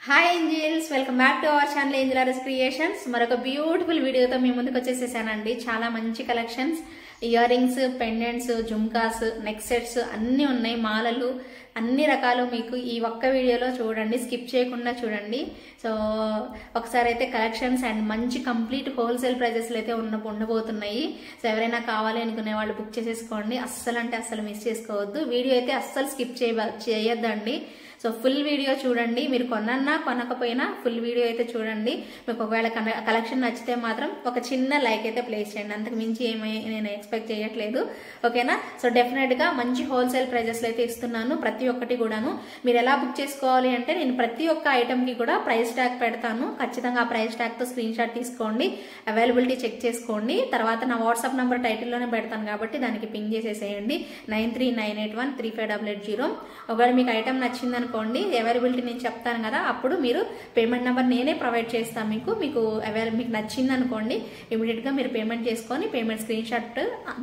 Hi angels, welcome back to our channel angel RS creations. మరొక beautiful వీడియోతో మీ ముందుకు వచ్చేసేసానండి. చాలా మంచి collections, earrings, pendants, jhumkas, neck sets అన్నీ ఉన్నాయి. మాలలు అన్ని రకాలు మీకు ఈ ఒక్క వీడియోలో చూడండి, స్కిప్ చేయకుండా చూడండి. సో ఒకసారి అయితే కలెక్షన్స్ అండ్ మంచి కంప్లీట్ హోల్సేల్ ప్రైజెస్లో అయితే ఉండబోతున్నాయి. సో ఎవరైనా కావాలి అనుకునే వాళ్ళు బుక్ చేసేసుకోండి. అస్సలు అంటే అస్సలు మిస్ చేసుకోవద్దు. వీడియో అయితే అస్సలు స్కిప్ చేయొద్దండి. సో ఫుల్ వీడియో చూడండి. మీరు కొనన్నా కొనకపోయినా ఫుల్ వీడియో అయితే చూడండి. మీకు ఒకవేళ కలెక్షన్ నచ్చితే మాత్రం ఒక చిన్న లైక్ అయితే ప్లేస్ చేయండి. అంతకు మించి నేను ఎక్స్పెక్ట్ చేయట్లేదు, ఓకేనా? సో డెఫినెట్ గా మంచి హోల్సేల్ ప్రైజెస్ అయితే ఇస్తున్నాను ప్రతి ఒక్కటి కూడాను. మీరు ఎలా బుక్ చేసుకోవాలి అంటే నేను ప్రతి ఒక్క ఐటమ్ కి కూడా ప్రైస్ ట్యాగ్ పెడతాను. ఖచ్చితంగా ఆ ప్రైస్ ట్యాగ్ తో స్క్రీన్ షాట్ తీసుకోండి, అవైలబిలిటీ చెక్ చేసుకోండి. తర్వాత నా వాట్సాప్ నంబర్ టైటిల్లోనే పెడతాను కాబట్టి దానికి పింగ్ చేసేసేయండి 9398135880. ఒకవేళ మీకు ఐటమ్ నచ్చిందని అనుకోండి, అవైలబిలిటీ నేను చెప్తాను కదా, అప్పుడు మీరు పేమెంట్ నెంబర్ నేనే ప్రొవైడ్ చేస్తాను. మీకు నచ్చింది అనుకోండి, ఇమీడియట్ గా మీరు పేమెంట్ చేసుకొని పేమెంట్ స్క్రీన్ షాట్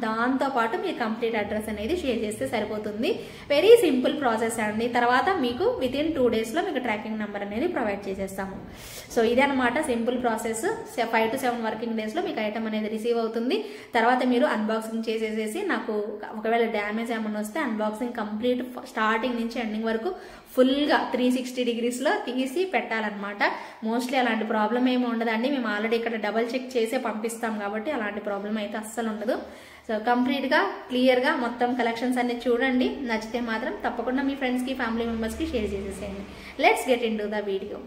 దాంతో పాటు మీ కంప్లీట్ అడ్రస్ అనేది షేర్ చేస్తే సరిపోతుంది. వెరీ సింపుల్ ప్రాసెస్ అండి. తర్వాత మీకు వితిన్ 2 days లో మీకు ట్రాకింగ్ నెంబర్ అనేది ప్రొవైడ్ చేసేస్తాము. సో ఇదే అనమాట simple process. 5 to 7 working days లో మీకు ఐటమ్ అనేది రిసీవ్ అవుతుంది. తర్వాత మీరు అన్బాక్సింగ్ చేసేసేసి నాకు ఒకవేళ డ్యామేజ్ ఏమన్నా వస్తే అన్బాక్సింగ్ కంప్లీట్ స్టార్టింగ్ నుంచి ఎండింగ్ వరకు ఫుల్ గా 360 degrees లో తీసి పెట్టాలన్నమాట. మోస్ట్లీ అలాంటి ప్రాబ్లం ఏమి ఉండదండి. మేము ఆల్రెడీ ఇక్కడ డబల్ చెక్ చేసే పంపిస్తాం కాబట్టి అలాంటి ప్రాబ్లం అయితే అస్సలు ఉండదు. సో కంప్లీట్ గా క్లియర్ గా మొత్తం కలెక్షన్స్ అన్ని చూడండి. నచ్చితే మాత్రం తప్పకుండా మీ ఫ్రెండ్స్ కి, ఫ్యామిలీ మెంబర్స్ కి షేర్ చేసేసేయండి. Let's get in to the video.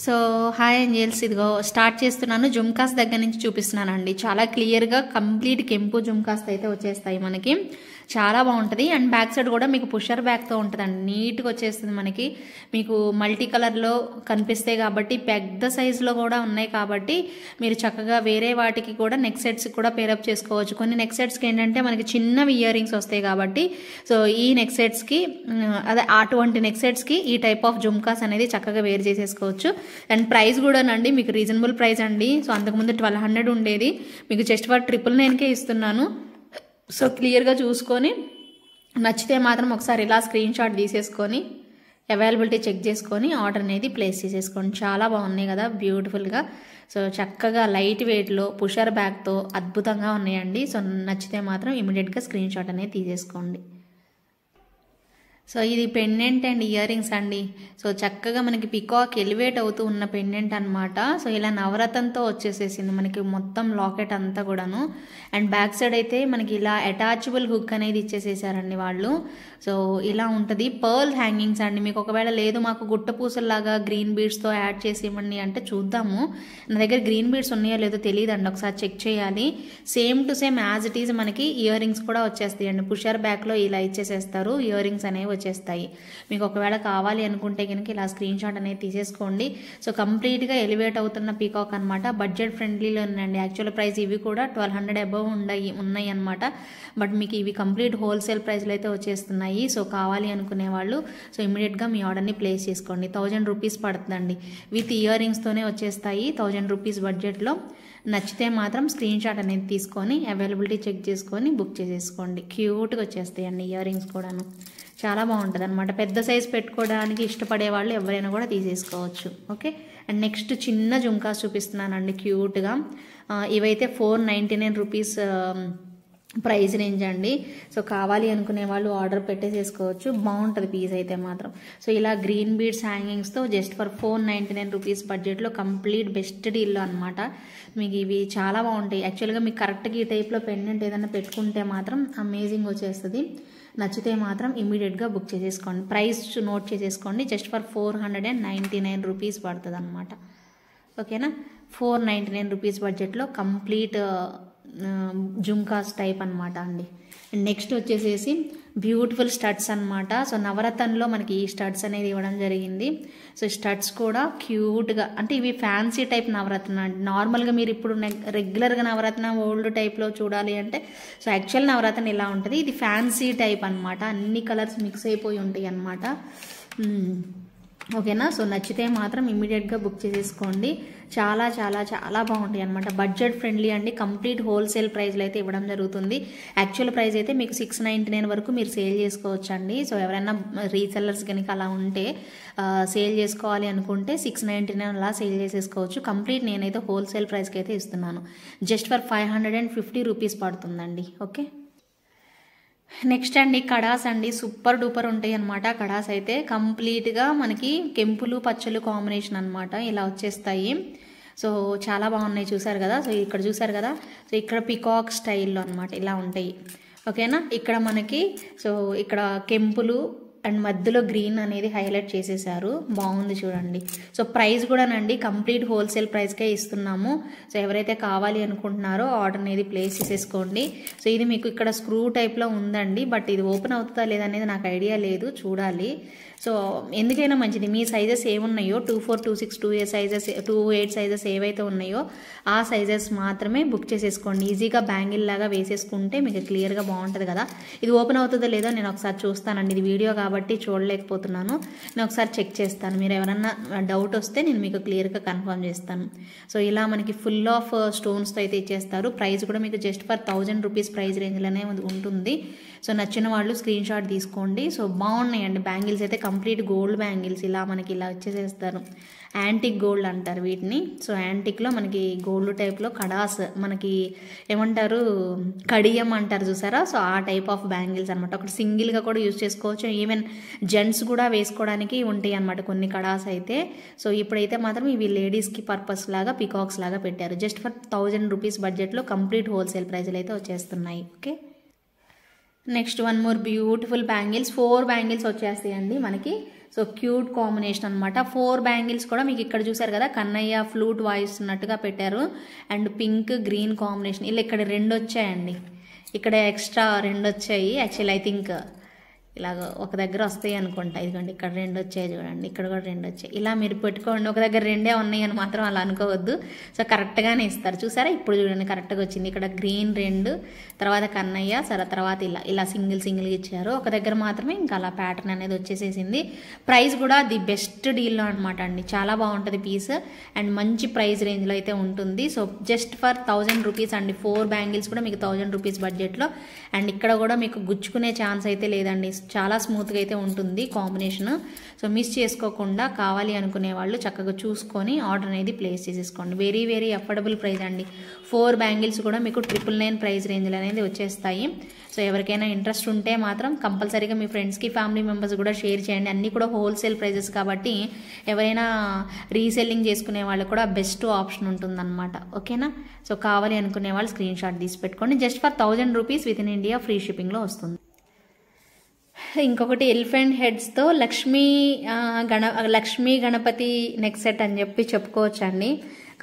So hi angels, ఇదిగో స్టార్ట్ చేస్తున్నాను. జుమ్కాస్ దగ్గర నుంచి చూపిస్తున్నానండి. చాలా క్లియర్గా కంప్లీట్ కెంపు జుమ్కాస్ అయితే వచ్చేస్తాయి మనకి. చాలా బాగుంటుంది. అండ్ బ్యాక్ సైడ్ కూడా మీకు పుషర్ బ్యాక్తో ఉంటుందండి. నీట్గా వచ్చేస్తుంది మనకి. మీకు మల్టీ కలర్లో కనిపిస్తాయి కాబట్టి, పెద్ద సైజులో కూడా ఉన్నాయి కాబట్టి మీరు చక్కగా వేరే వాటికి కూడా నెక్ సెట్స్ కూడా పేరప్ చేసుకోవచ్చు. కొన్ని నెక్ సెట్స్కి ఏంటంటే మనకి చిన్నవి ఇయర్ రింగ్స్ వస్తాయి కాబట్టి, సో ఈ నెక్ సెట్స్కి అటువంటి నెక్ సెట్స్కి ఈ టైప్ ఆఫ్ జుమ్కాస్ అనేది చక్కగా వేర్ చేసేసుకోవచ్చు. అండ్ ప్రైస్ కూడానండి మీకు రీజనబుల్ ప్రైస్ అండి. సో అంతకుముందు 1200 ఉండేది, మీకు జస్ట్ ఫర్ 999కే ఇస్తున్నాను. సో క్లియర్గా చూసుకొని నచ్చితే మాత్రం ఒకసారి ఇలా స్క్రీన్ షాట్ తీసేసుకొని అవైలబిలిటీ చెక్ చేసుకొని ఆర్డర్ అనేది ప్లేస్ చేసేసుకోండి. చాలా బాగున్నాయి కదా, బ్యూటిఫుల్గా. సో చక్కగా లైట్ వెయిట్లో పుషర్ బ్యాగ్తో అద్భుతంగా ఉన్నాయండి. సో నచ్చితే మాత్రం ఇమీడియట్గా స్క్రీన్ షాట్ అనేది తీసేసుకోండి. సో ఇది పెండెంట్ అండ్ ఇయర్ రింగ్స్ అండి. సో చక్కగా మనకి పికాక్ ఎలివేట్ అవుతూ ఉన్న పెండెంట్ అనమాట. సో ఇలా నవరత్నంతో వచ్చేసేసింది మనకి మొత్తం లాకెట్ అంతా కూడాను. అండ్ బ్యాక్ సైడ్ అయితే మనకి ఇలా అటాచబుల్ హుక్ అనేది ఇచ్చేసేసారండి వాళ్ళు. సో ఇలా ఉంటుంది. పర్ల్ హ్యాంగింగ్స్ అండి. మీకు ఒకవేళ లేదు మాకు గుట్ట పూసల్లాగా గ్రీన్ బీడ్స్తో యాడ్ చేసి ఇవ్వండి అంటే చూద్దాము. నా దగ్గర గ్రీన్ బీడ్స్ ఉన్నాయో లేదో తెలియదండి, ఒకసారి చెక్ చేయాలి. Same to same as it is మనకి ఇయర్ రింగ్స్ కూడా వచ్చేస్తాయి అండి. పుషర్ బ్యాక్లో ఇలా ఇచ్చేసేస్తారు, ఇయర్ రింగ్స్ అనేవి వచ్చేస్తాయి. మీకు ఒకవేళ కావాలి అనుకుంటే కనుక ఇలా స్క్రీన్ షాట్ అనేది తీసేసుకోండి. సో కంప్లీట్గా ఎలివేట్ అవుతున్న పీకాక్ అనమాట. బడ్జెట్ ఫ్రెండ్లీలో ఉన్నాయండి. యాక్చువల్ ప్రైస్ ఇవి కూడా 1200 అబవ్ ఉన్నాయి అనమాట. బట్ మీకు ఇవి కంప్లీట్ హోల్సేల్ ప్రైస్లో అయితే వచ్చేస్తున్నాయి. సో కావాలి అనుకునే వాళ్ళు సో ఇమీడియట్గా మీ ఆర్డర్ని ప్లేస్ చేసుకోండి. 1000 రూపీస్ పడుతుందండి. విత్ ఇయర్ రింగ్స్తోనే వచ్చేస్తాయి 1000 రూపీస్ బడ్జెట్లో. నచ్చితే మాత్రం స్క్రీన్ షాట్ అనేది తీసుకొని అవైలబిలిటీ చెక్ చేసుకొని బుక్ చేసేసుకోండి. క్యూట్గా వచ్చేస్తాయి అండి ఇయర్ రింగ్స్ కూడాను. చాలా బాగుంటుంది అనమాట. పెద్ద సైజ్ పెట్టుకోవడానికి ఇష్టపడే వాళ్ళు ఎవరైనా కూడా తీసేసుకోవచ్చు. ఓకే. అండ్ నెక్స్ట్ చిన్న జుమ్కాస్ చూపిస్తున్నానండి క్యూట్గా. ఇవైతే 499 రూపీస్ ప్రైస్ రేంజ్ అండి. సో కావాలి అనుకునే వాళ్ళు ఆర్డర్ పెట్టేసేసుకోవచ్చు. బాగుంటుంది పీస్ అయితే మాత్రం. సో ఇలా గ్రీన్ బీడ్స్ హ్యాంగింగ్స్తో జస్ట్ ఫర్ 499 రూపీస్ బడ్జెట్లో కంప్లీట్ బెస్ట్ డీల్లో అనమాట. మీకు ఇవి చాలా బాగుంటాయి. యాక్చువల్గా మీకు కరెక్ట్గా ఈ టైప్లో పెండెంట్ ఏదైనా పెట్టుకుంటే మాత్రం అమేజింగ్ వచ్చేస్తుంది. నచ్చితే మాత్రం ఇమీడియట్గా బుక్ చేసేసుకోండి. ప్రైస్ నోట్ చేసేసుకోండి. జస్ట్ ఫర్ 499 రూపీస్ పడుతుంది అనమాట. ఓకేనా. 499 రూపీస్ బడ్జెట్లో కంప్లీట్ జుమ్కాస్ టైప్ అనమాట అండి. నెక్స్ట్ వచ్చేసేసి బ్యూటిఫుల్ స్టడ్స్ అనమాట. సో నవరత్నంలో మనకి ఈ స్టడ్స్ అనేది ఇవ్వడం జరిగింది. సో స్టడ్స్ కూడా క్యూట్గా, అంటే ఇవి ఫ్యాన్సీ టైప్ నవరత్న అండి. నార్మల్గా మీరు ఇప్పుడు రెగ్యులర్గా నవరత్న ఓల్డ్ టైప్లో చూడాలి అంటే సో యాక్చువల్ నవరత్న ఇలా ఉంటుంది. ఇది ఫ్యాన్సీ టైప్ అనమాట. అన్ని కలర్స్ మిక్స్ అయిపోయి ఉంటాయి అనమాట. ఓకేనా. సో నచ్చితే మాత్రం ఇమ్మీడియట్గా బుక్ చేసేసుకోండి. చాలా చాలా చాలా బాగుంటాయి అనమాట. బడ్జెట్ ఫ్రెండ్లీ అండి. కంప్లీట్ హోల్సేల్ ప్రైస్లో అయితే ఇవ్వడం జరుగుతుంది. యాక్చువల్ ప్రైస్ అయితే మీకు 699 వరకు మీరు సేల్ చేసుకోవచ్చు అండి. సో ఎవరైనా రీసెల్లర్స్ కనుక అలా ఉంటే సేల్ చేసుకోవాలి అనుకుంటే 699 అలా సేల్ చేసేసుకోవచ్చు. కంప్లీట్ నేనైతే హోల్సేల్ ప్రైస్కి అయితే ఇస్తున్నాను. జస్ట్ ఫర్ 550 రూపీస్ పడుతుందండి. ఓకే. నెక్స్ట్ అండి కడాస్ అండి. సూపర్ డూపర్ ఉంటాయి అనమాట. కడాస్ అయితే కంప్లీట్గా మనకి కెంపులు పచ్చలు కాంబినేషన్ అనమాట. ఇలా వచ్చేస్తాయి. సో చాలా బాగున్నాయి, చూసారు కదా. సో ఇక్కడ చూసారు కదా, సో ఇక్కడ పికాక్ స్టైల్లో అనమాట ఇలా ఉంటాయి. ఓకేనా. ఇక్కడ మనకి సో ఇక్కడ కెంపులు అండ్ మధ్యలో గ్రీన్ అనేది హైలైట్ చేసేసారు. బాగుంది చూడండి. సో ప్రైస్ కూడానండి కంప్లీట్ హోల్సేల్ ప్రైస్కే ఇస్తున్నాము. సో ఎవరైతే కావాలి అనుకుంటున్నారో ఆర్డర్ అనేది ప్లేస్ చేసేసుకోండి. సో ఇది మీకు ఇక్కడ స్క్రూ టైప్లో ఉందండి, బట్ ఇది ఓపెన్ అవుతుందా లేదనేది నాకు ఐడియా లేదు, చూడాలి. సో ఎందుకైనా మంచిది, మీ సైజెస్ ఏమున్నాయో 24, 26, 28 సైజెస్ 28 సైజెస్ ఏవైతే ఉన్నాయో ఆ సైజెస్ మాత్రమే బుక్ చేసేసుకోండి. ఈజీగా బ్యాంగిల్ లాగా వేసేసుకుంటే మీకు క్లియర్గా బాగుంటుంది కదా. ఇది ఓపెన్ అవుతుందో లేదో నేను ఒకసారి చూస్తానండి. ఇది వీడియో కాబట్టి చూడలేకపోతున్నాను, నేను ఒకసారి చెక్ చేస్తాను. మీరు ఎవరన్నా డౌట్ వస్తే నేను మీకు క్లియర్గా కన్ఫర్మ్ చేస్తాను. సో ఇలా మనకి ఫుల్ ఆఫ్ స్టోన్స్తో అయితే ఇచ్చేస్తారు. ప్రైస్ కూడా మీకు జస్ట్ ఫర్ 1000 రూపీస్ ప్రైస్ రేంజ్లోనే ఉంటుంది. సో నచ్చిన వాళ్ళు స్క్రీన్ షాట్ తీసుకోండి. సో బాగున్నాయండి బ్యాంగిల్స్ అయితే. కంప్లీట్ గోల్డ్ బ్యాంగిల్స్ ఇలా మనకి ఇలా వచ్చేసేస్తారు. యాంటిక్ గోల్డ్ అంటారు వీటిని. సో యాంటిక్లో మనకి గోల్డ్ టైప్లో కడాస్, మనకి ఏమంటారు కడియం అంటారు చూసారా. సో ఆ టైప్ ఆఫ్ బ్యాంగిల్స్ అనమాట. ఒకటి సింగిల్గా కూడా యూజ్ చేసుకోవచ్చు, ఈవెన్ జెంట్స్ కూడా వేసుకోవడానికి ఉంటాయి అనమాట కొన్ని కడాస్ అయితే. సో ఇప్పుడైతే మాత్రం ఇవి లేడీస్కి పర్పస్ లాగా పికాక్స్ లాగా పెట్టారు. జస్ట్ ఫర్ 1000 రూపీస్ బడ్జెట్లో కంప్లీట్ హోల్సేల్ ప్రైస్లు అయితే వచ్చేస్తున్నాయి. Okay. Next one more beautiful bangles. 4 bangles వచ్చేస్తాయండి మనకి. సో క్యూట్ కాంబినేషన్ అనమాట. 4 బ్యాంగిల్స్ కూడా మీకు ఇక్కడ చూసారు కదా, కన్నయ్య ఫ్లూట్ వాయిస్తున్నట్టుగా పెట్టారు. And pink green combination. ఇలా ఇక్కడ 2 వచ్చాయండి, ఇక్కడ ఎక్స్ట్రా 2 వచ్చాయి. యాక్చువల్లీ ఐ థింక్ ఇలాగ ఒక దగ్గర వస్తాయి అనుకుంటా. ఇదిగోండి ఇక్కడ 2 వచ్చాయి చూడండి, ఇక్కడ కూడా 2 వచ్చాయి. ఇలా మీరు పెట్టుకోండి. ఒక దగ్గర 2 ఉన్నాయి అని మాత్రం అలా అనుకోవద్దు. సో కరెక్ట్గానే ఇస్తారు, చూసారా. ఇప్పుడు చూడండి కరెక్ట్గా వచ్చింది. ఇక్కడ గ్రీన్ 2, తర్వాత కన్నయ్య, సరే తర్వాత ఇలా ఇలా సింగిల్గా ఇచ్చారు. ఒక దగ్గర మాత్రమే ఇంకా అలా ప్యాటర్న్ అనేది వచ్చేసేసింది. ప్రైస్ కూడా ది బెస్ట్ డీల్లో అనమాట అండి. చాలా బాగుంటుంది పీస్ అండ్ మంచి ప్రైస్ రేంజ్లో అయితే ఉంటుంది. సో జస్ట్ ఫర్ 1000 రూపీస్ అండి. 4 బ్యాంగిల్స్ కూడా మీకు 1000 రూపీస్ బడ్జెట్లో. అండ్ ఇక్కడ కూడా మీకు గుచ్చుకునే ఛాన్స్ అయితే లేదండి. చాలా స్మూత్గా అయితే ఉంటుంది కాంబినేషన్. సో మిస్ చేసుకోకుండా కావాలి అనుకునే వాళ్ళు చక్కగా చూసుకొని ఆర్డర్ అనేది ప్లేస్ చేసేసుకోండి. వెరీ వెరీ అఫోర్డబుల్ ప్రైస్ అండి. 4 బ్యాంగిల్స్ కూడా మీకు 999 ప్రైస్ రేంజ్లో అనేది వచ్చేస్తాయి. సో ఎవరికైనా ఇంట్రెస్ట్ ఉంటే మాత్రం కంపల్సరీగా మీ ఫ్రెండ్స్కి ఫ్యామిలీ మెంబర్స్ కూడా షేర్ చేయండి. అన్నీ కూడా హోల్సేల్ ప్రైజెస్ కాబట్టి ఎవరైనా రీసెల్లింగ్ చేసుకునే వాళ్ళు కూడా బెస్ట్ ఆప్షన్ ఉంటుందన్నమాట. ఓకేనా. సో కావాలి అనుకునే వాళ్ళు స్క్రీన్ షాట్ తీసి పెట్టుకోండి. Just for 1000 rupees with in India free షిప్పింగ్లో వస్తుంది. ఇంకొకటి ఎలిఫెంట్ హెడ్స్తో లక్ష్మీ గణపతి నెక్ సెట్ అని చెప్పి చెప్పుకోవచ్చు అండి.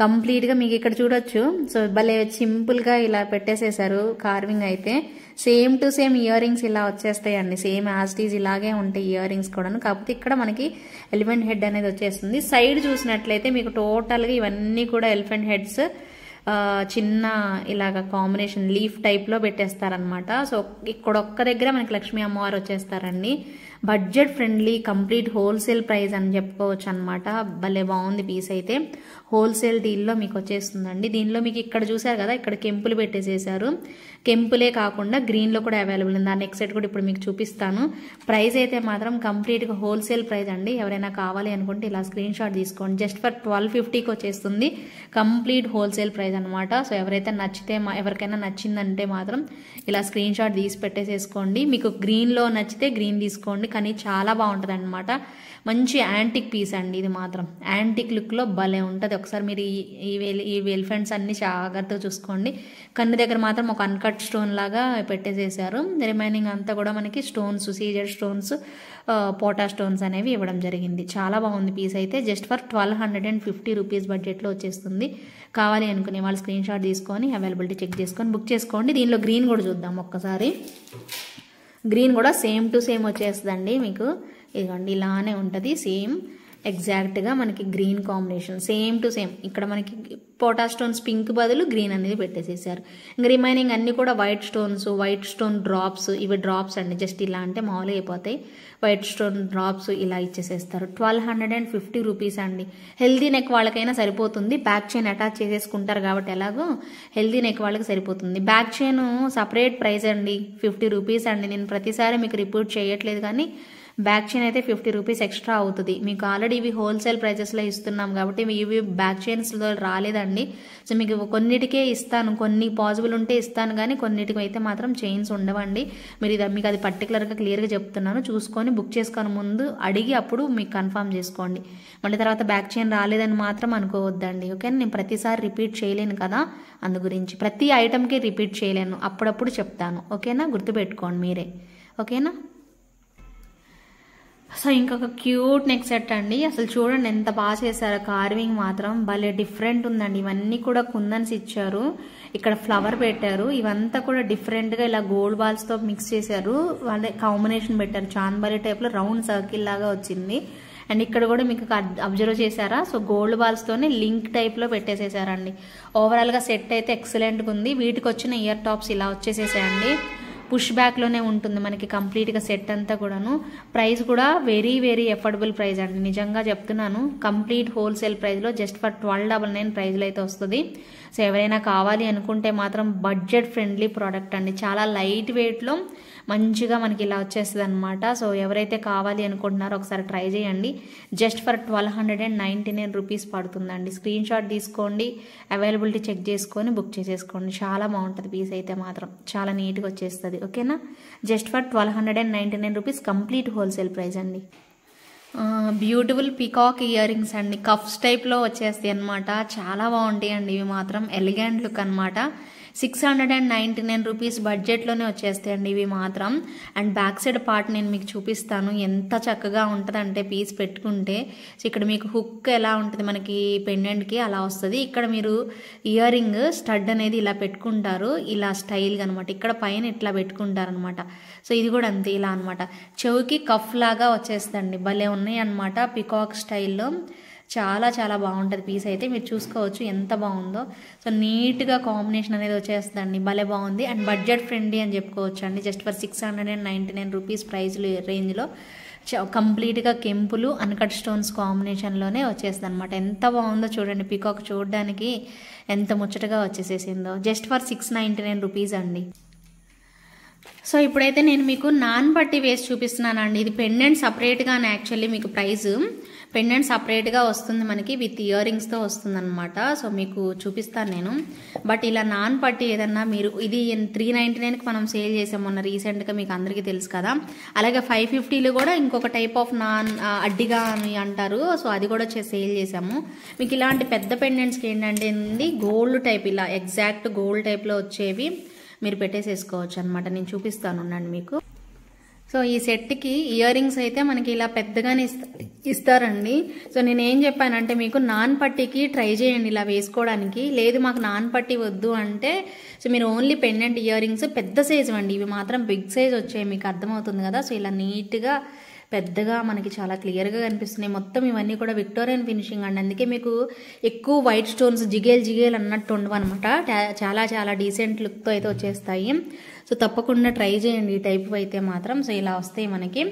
కంప్లీట్గా మీకు ఇక్కడ చూడొచ్చు. సో భలే సింపుల్గా ఇలా పెట్టేసేసారు కార్వింగ్ అయితే. Same to same ear rings ఇలా వచ్చేస్తాయండి. సేమ్ యాస్టీజ్ ఇలాగే ఉంటాయి ఇయర్ రింగ్స్ కూడా. కాకపోతే ఇక్కడ మనకి ఎలిఫెంట్ హెడ్ అనేది వచ్చేస్తుంది. సైడ్ చూసినట్లయితే మీకు టోటల్గా ఇవన్నీ కూడా ఎలిఫెంట్ హెడ్స్ చిన్న ఇలాగ కాంబినేషన్ లీఫ్ టైప్లో పెట్టేస్తారనమాట. సో ఇక్కడ ఒక్క దగ్గర మనకి లక్ష్మీ అమ్మవారు వచ్చేస్తారండి. Budget friendly complete wholesale price అని చెప్పుకోవచ్చు అనమాట. భలే బాగుంది పీస్ అయితే. హోల్సేల్ డీల్లో మీకు వచ్చేస్తుందండి. దీనిలో మీకు ఇక్కడ చూసారు కదా, ఇక్కడ కెంపులు పెట్టేసేసారు. కెంపులే కాకుండా గ్రీన్లో కూడా అవైలబుల్ ఉంది. ఆ నెక్స్ట్ సెట్ కూడా ఇప్పుడు మీకు చూపిస్తాను. ప్రైస్ అయితే మాత్రం కంప్లీట్గా హోల్సేల్ ప్రైస్ అండి. ఎవరైనా కావాలి అనుకుంటే ఇలా స్క్రీన్ షాట్ తీసుకోండి. జస్ట్ ఫర్ 1250కి వచ్చేస్తుంది. కంప్లీట్ హోల్సేల్ ప్రైస్ అనమాట. సో ఎవరికైనా నచ్చిందంటే మాత్రం ఇలా స్క్రీన్ షాట్ తీసి పెట్టేసేసుకోండి. మీకు గ్రీన్లో నచ్చితే గ్రీన్ తీసుకోండి, కానీ చాలా బాగుంటుంది అనమాట. మంచి యాంటిక్ పీస్ అండి ఇది మాత్రం. యాంటిక్ లుక్లో భలే ఉంటుంది. ఒకసారి మీరు ఈ ఎలిఫెంట్స్ అన్ని జాగ్రత్తగా చూసుకోండి. కన్ను దగ్గర మాత్రం ఒక అన్కట్ స్టోన్ లాగా పెట్టేసేసారు. రిమైనింగ్ అంతా కూడా మనకి స్టోన్స్, సీజర్ స్టోన్స్, పోటా స్టోన్స్ అనేవి ఇవ్వడం జరిగింది. చాలా బాగుంది పీస్ అయితే. జస్ట్ ఫర్ 1250 రూపీస్ బడ్జెట్లో వచ్చేస్తుంది. కావాలి అనుకునే వాళ్ళు స్క్రీన్ షాట్ తీసుకొని అవైలబిలిటీ చెక్ చేసుకొని బుక్ చేసుకోండి. దీనిలో గ్రీన్ కూడా చూద్దాం ఒక్కసారి. గ్రీన్ కూడా సేమ్ టు సేమ్ వచ్చేస్తుందండి మీకు. ఇదిగోండి ఇలానే ఉంటుంది సేమ్. ఎగ్జాక్ట్గా మనకి green combination same to same. ఇక్కడ మనకి పోటా స్టోన్స్ పింక్ బదులు గ్రీన్ అనేది పెట్టేసేసారు. ఇంకా రిమైనింగ్ అన్ని కూడా వైట్ స్టోన్ డ్రాప్స్, ఇవి డ్రాప్స్ అండి. జస్ట్ ఇలా అంటే మామూలుగా అయిపోతాయి. వైట్ స్టోన్ డ్రాప్స్ ఇలా ఇచ్చేసేస్తారు. 1250 రూపీస్ అండి. హెల్దీ నెక్ వాళ్ళకైనా సరిపోతుంది. బ్యాక్ చైన్ అటాచ్ చేసేసుకుంటారు కాబట్టి ఎలాగో హెల్దీ నెక్ వాళ్ళకి సరిపోతుంది. బ్యాక్ చైన్ సపరేట్ ప్రైస్ అండి, 50 రూపీస్ అండి. నేను ప్రతిసారి మీకు రిపీట్ చేయట్లేదు కానీ బ్యాక్ చైన్ అయితే 50 రూపీస్ ఎక్స్ట్రా అవుతుంది. మీకు ఆల్రెడీ ఇవి హోల్సేల్ ప్రైజెస్లో ఇస్తున్నాం కాబట్టి ఇవి బ్యాక్ చైన్స్లో రాలేదండి. సో మీకు కొన్నిటికే ఇస్తాను, కొన్ని పాసిబుల్ ఉంటే ఇస్తాను కానీ కొన్నిటికి అయితే మాత్రం చైన్స్ ఉండవండి. మీకు అది పర్టికులర్గా క్లియర్గా చెప్తున్నాను. చూసుకొని బుక్ చేసుకొని ముందు అడిగి అప్పుడు మీకు కన్ఫర్మ్ చేసుకోండి. మళ్ళీ తర్వాత బ్యాక్ చైన్ రాలేదని మాత్రం అనుకోవద్దండి. ఓకేనా, నేను ప్రతిసారి రిపీట్ చేయలేను కదా, అందు గురించి ప్రతి ఐటమ్కి రిపీట్ చేయలేను, అప్పుడప్పుడు చెప్తాను. ఓకేనా, గుర్తుపెట్టుకోండి మీరే. ఓకేనా. సో ఇంకొక క్యూట్ నెక్ సెట్ అండి. అసలు చూడండి ఎంత బాగా చేశారు. కార్వింగ్ మాత్రం భలే డిఫరెంట్ ఉందండి. ఇవన్నీ కూడా కుందన్స్ ఇచ్చారు, ఇక్కడ ఫ్లవర్ పెట్టారు. ఇవంతా కూడా డిఫరెంట్గా ఇలా గోల్డ్ బాల్స్తో మిక్స్ చేశారు, వాళ్ళే కాంబినేషన్ పెట్టారు. చాందబాలి టైప్లో రౌండ్ సర్కిల్ లాగా వచ్చింది. అండ్ ఇక్కడ కూడా మీకు అబ్జర్వ్ చేశారా, సో గోల్డ్ బాల్స్తోనే లింక్ టైప్లో పెట్టేసేసారండి. ఓవరాల్గా సెట్ అయితే ఎక్సలెంట్గా ఉంది. వీటికి వచ్చిన ఇయర్ టాప్స్ ఇలా వచ్చేసేసాయండి. పుష్ బ్యాక్లోనే ఉంటుంది మనకి కంప్లీట్గా సెట్ అంతా కూడాను. ప్రైస్ కూడా వెరీ వెరీ ఎఫోర్డబుల్ ప్రైస్ అండి, నిజంగా చెప్తున్నాను. కంప్లీట్ హోల్సేల్ ప్రైస్లో జస్ట్ ఫర్ 1299 ప్రైస్లో అయితే వస్తుంది. సో ఎవరైనా కావాలి అనుకుంటే మాత్రం బడ్జెట్ ఫ్రెండ్లీ ప్రోడక్ట్ అండి. చాలా లైట్ వెయిట్లో మంచిగా మనకి ఇలా వచ్చేస్తుంది అనమాట. సో ఎవరైతే కావాలి అనుకుంటున్నారో ఒకసారి ట్రై చేయండి. జస్ట్ ఫర్ 1299 రూపీస్ పడుతుందండి. స్క్రీన్ షాట్ తీసుకోండి, అవైలబిలిటీ చెక్ చేసుకొని బుక్ చేసేసుకోండి. చాలా బాగుంటుంది పీస్ అయితే మాత్రం, చాలా నీట్గా వచ్చేస్తుంది. ఓకేనా, just for 1299 rupees complete wholesale price అండి. బ్యూటిఫుల్ పీకాక్ ఇయర్ రింగ్స్ అండి, కఫ్స్ టైప్లో వచ్చేస్తాయి అనమాట. చాలా బాగుంటాయి అండి ఇవి మాత్రం, ఎలిగెంట్ లుక్ అనమాట. 699 రూపీస్ బడ్జెట్లోనే వచ్చేస్తాయండి ఇవి మాత్రం. అండ్ బ్యాక్ సైడ్ పార్ట్ నేను మీకు చూపిస్తాను, ఎంత చక్కగా ఉంటుందంటే పీస్ పెట్టుకుంటే. సో ఇక్కడ మీకు హుక్ ఎలా ఉంటుంది మనకి పెండెంట్కి అలా వస్తుంది. ఇక్కడ మీరు ఇయర్ రింగ్ స్టడ్ అనేది ఇలా పెట్టుకుంటారు, ఇలా స్టైల్గా అనమాట. ఇక్కడ పైన ఇట్లా పెట్టుకుంటారు అనమాట. సో ఇది కూడా అంతే, ఇలా అనమాట. చెవుకి కఫ్ లాగా వచ్చేస్తుంది, భలే ఉన్నాయి అనమాట పికాక్ స్టైల్లో. చాలా చాలా బాగుంటుంది పీస్ అయితే, మీరు చూసుకోవచ్చు ఎంత బాగుందో. సో నీట్గా కాంబినేషన్ అనేది వచ్చేస్తుందండి, భలే బాగుంది. అండ్ బడ్జెట్ ఫ్రెండ్లీ అని చెప్పుకోవచ్చు అండి. జస్ట్ ఫర్ 699 రూపీస్ ప్రైస్ రేంజ్లో కంప్లీట్గా కెంపులు అన్కట్ స్టోన్స్ కాంబినేషన్లోనే వచ్చేస్తుంది అనమాట. ఎంత బాగుందో చూడండి, పీకాక్ చూడడానికి ఎంత ముచ్చటగా వచ్చేసేసిందో. జస్ట్ ఫర్ 699 రూపీస్ అండి. సో ఇప్పుడైతే నేను మీకు నాన్ పట్టి వేసి చూపిస్తున్నానండి. ఇది పెండెంట్ సపరేట్గానే యాక్చువల్లీ మీకు ప్రైస్ పెండెంట్ సపరేట్గా వస్తుంది మనకి, విత్ ఇయర్ రింగ్స్తో వస్తుంది అనమాట. సో మీకు చూపిస్తాను నేను. బట్ ఇలా నాన్ పట్టి ఏదన్నా మీరు, ఇది 399కి మనం సేల్ చేసాం మొన్న రీసెంట్గా, మీకు అందరికీ తెలుసు కదా. అలాగే 550లో కూడా ఇంకొక టైప్ ఆఫ్ నాన్ అడ్డిగా అని అంటారు, సో అది కూడా సేల్ చేసాము. మీకు ఇలాంటి పెద్ద పెండెంట్స్కి ఏంటంటే గోల్డ్ టైప్, ఇలా ఎగ్జాక్ట్ గోల్డ్ టైప్లో వచ్చేవి మీరు పెట్టేసేసుకోవచ్చు అనమాట. నేను చూపిస్తాను ఉండండి మీకు. సో ఈ సెట్కి ఇయర్ రింగ్స్ అయితే మనకి ఇలా పెద్దగానే ఇస్తారండి. సో నేను ఏం చెప్పానంటే మీకు నాన్ పట్టీకి ట్రై చేయండి ఇలా వేసుకోవడానికి. లేదు మాకు నాన్ పట్టీ వద్దు అంటే సో మీరు ఓన్లీ పెండెంట్ ఇయర్ రింగ్స్ పెద్ద సైజు అండి, ఇవి మాత్రం బిగ్ సైజ్ వచ్చాయి, మీకు అర్థమవుతుంది కదా. సో ఇలా నీట్గా పెద్దగా మనకి చాలా క్లియర్గా కనిపిస్తున్నాయి. మొత్తం ఇవన్నీ కూడా విక్టోరియన్ ఫినిషింగ్ అండి, అందుకే మీకు ఎక్కువ వైట్ స్టోన్స్ జిగేల్ అన్నట్టు ఉండవు అనమాట. చాలా చాలా డీసెంట్ లుక్తో అయితే వచ్చేస్తాయి. సో తప్పకుండా ట్రై చేయండి ఈ టైప్ అయితే మాత్రం. సో ఇలా వస్తాయి మనకి.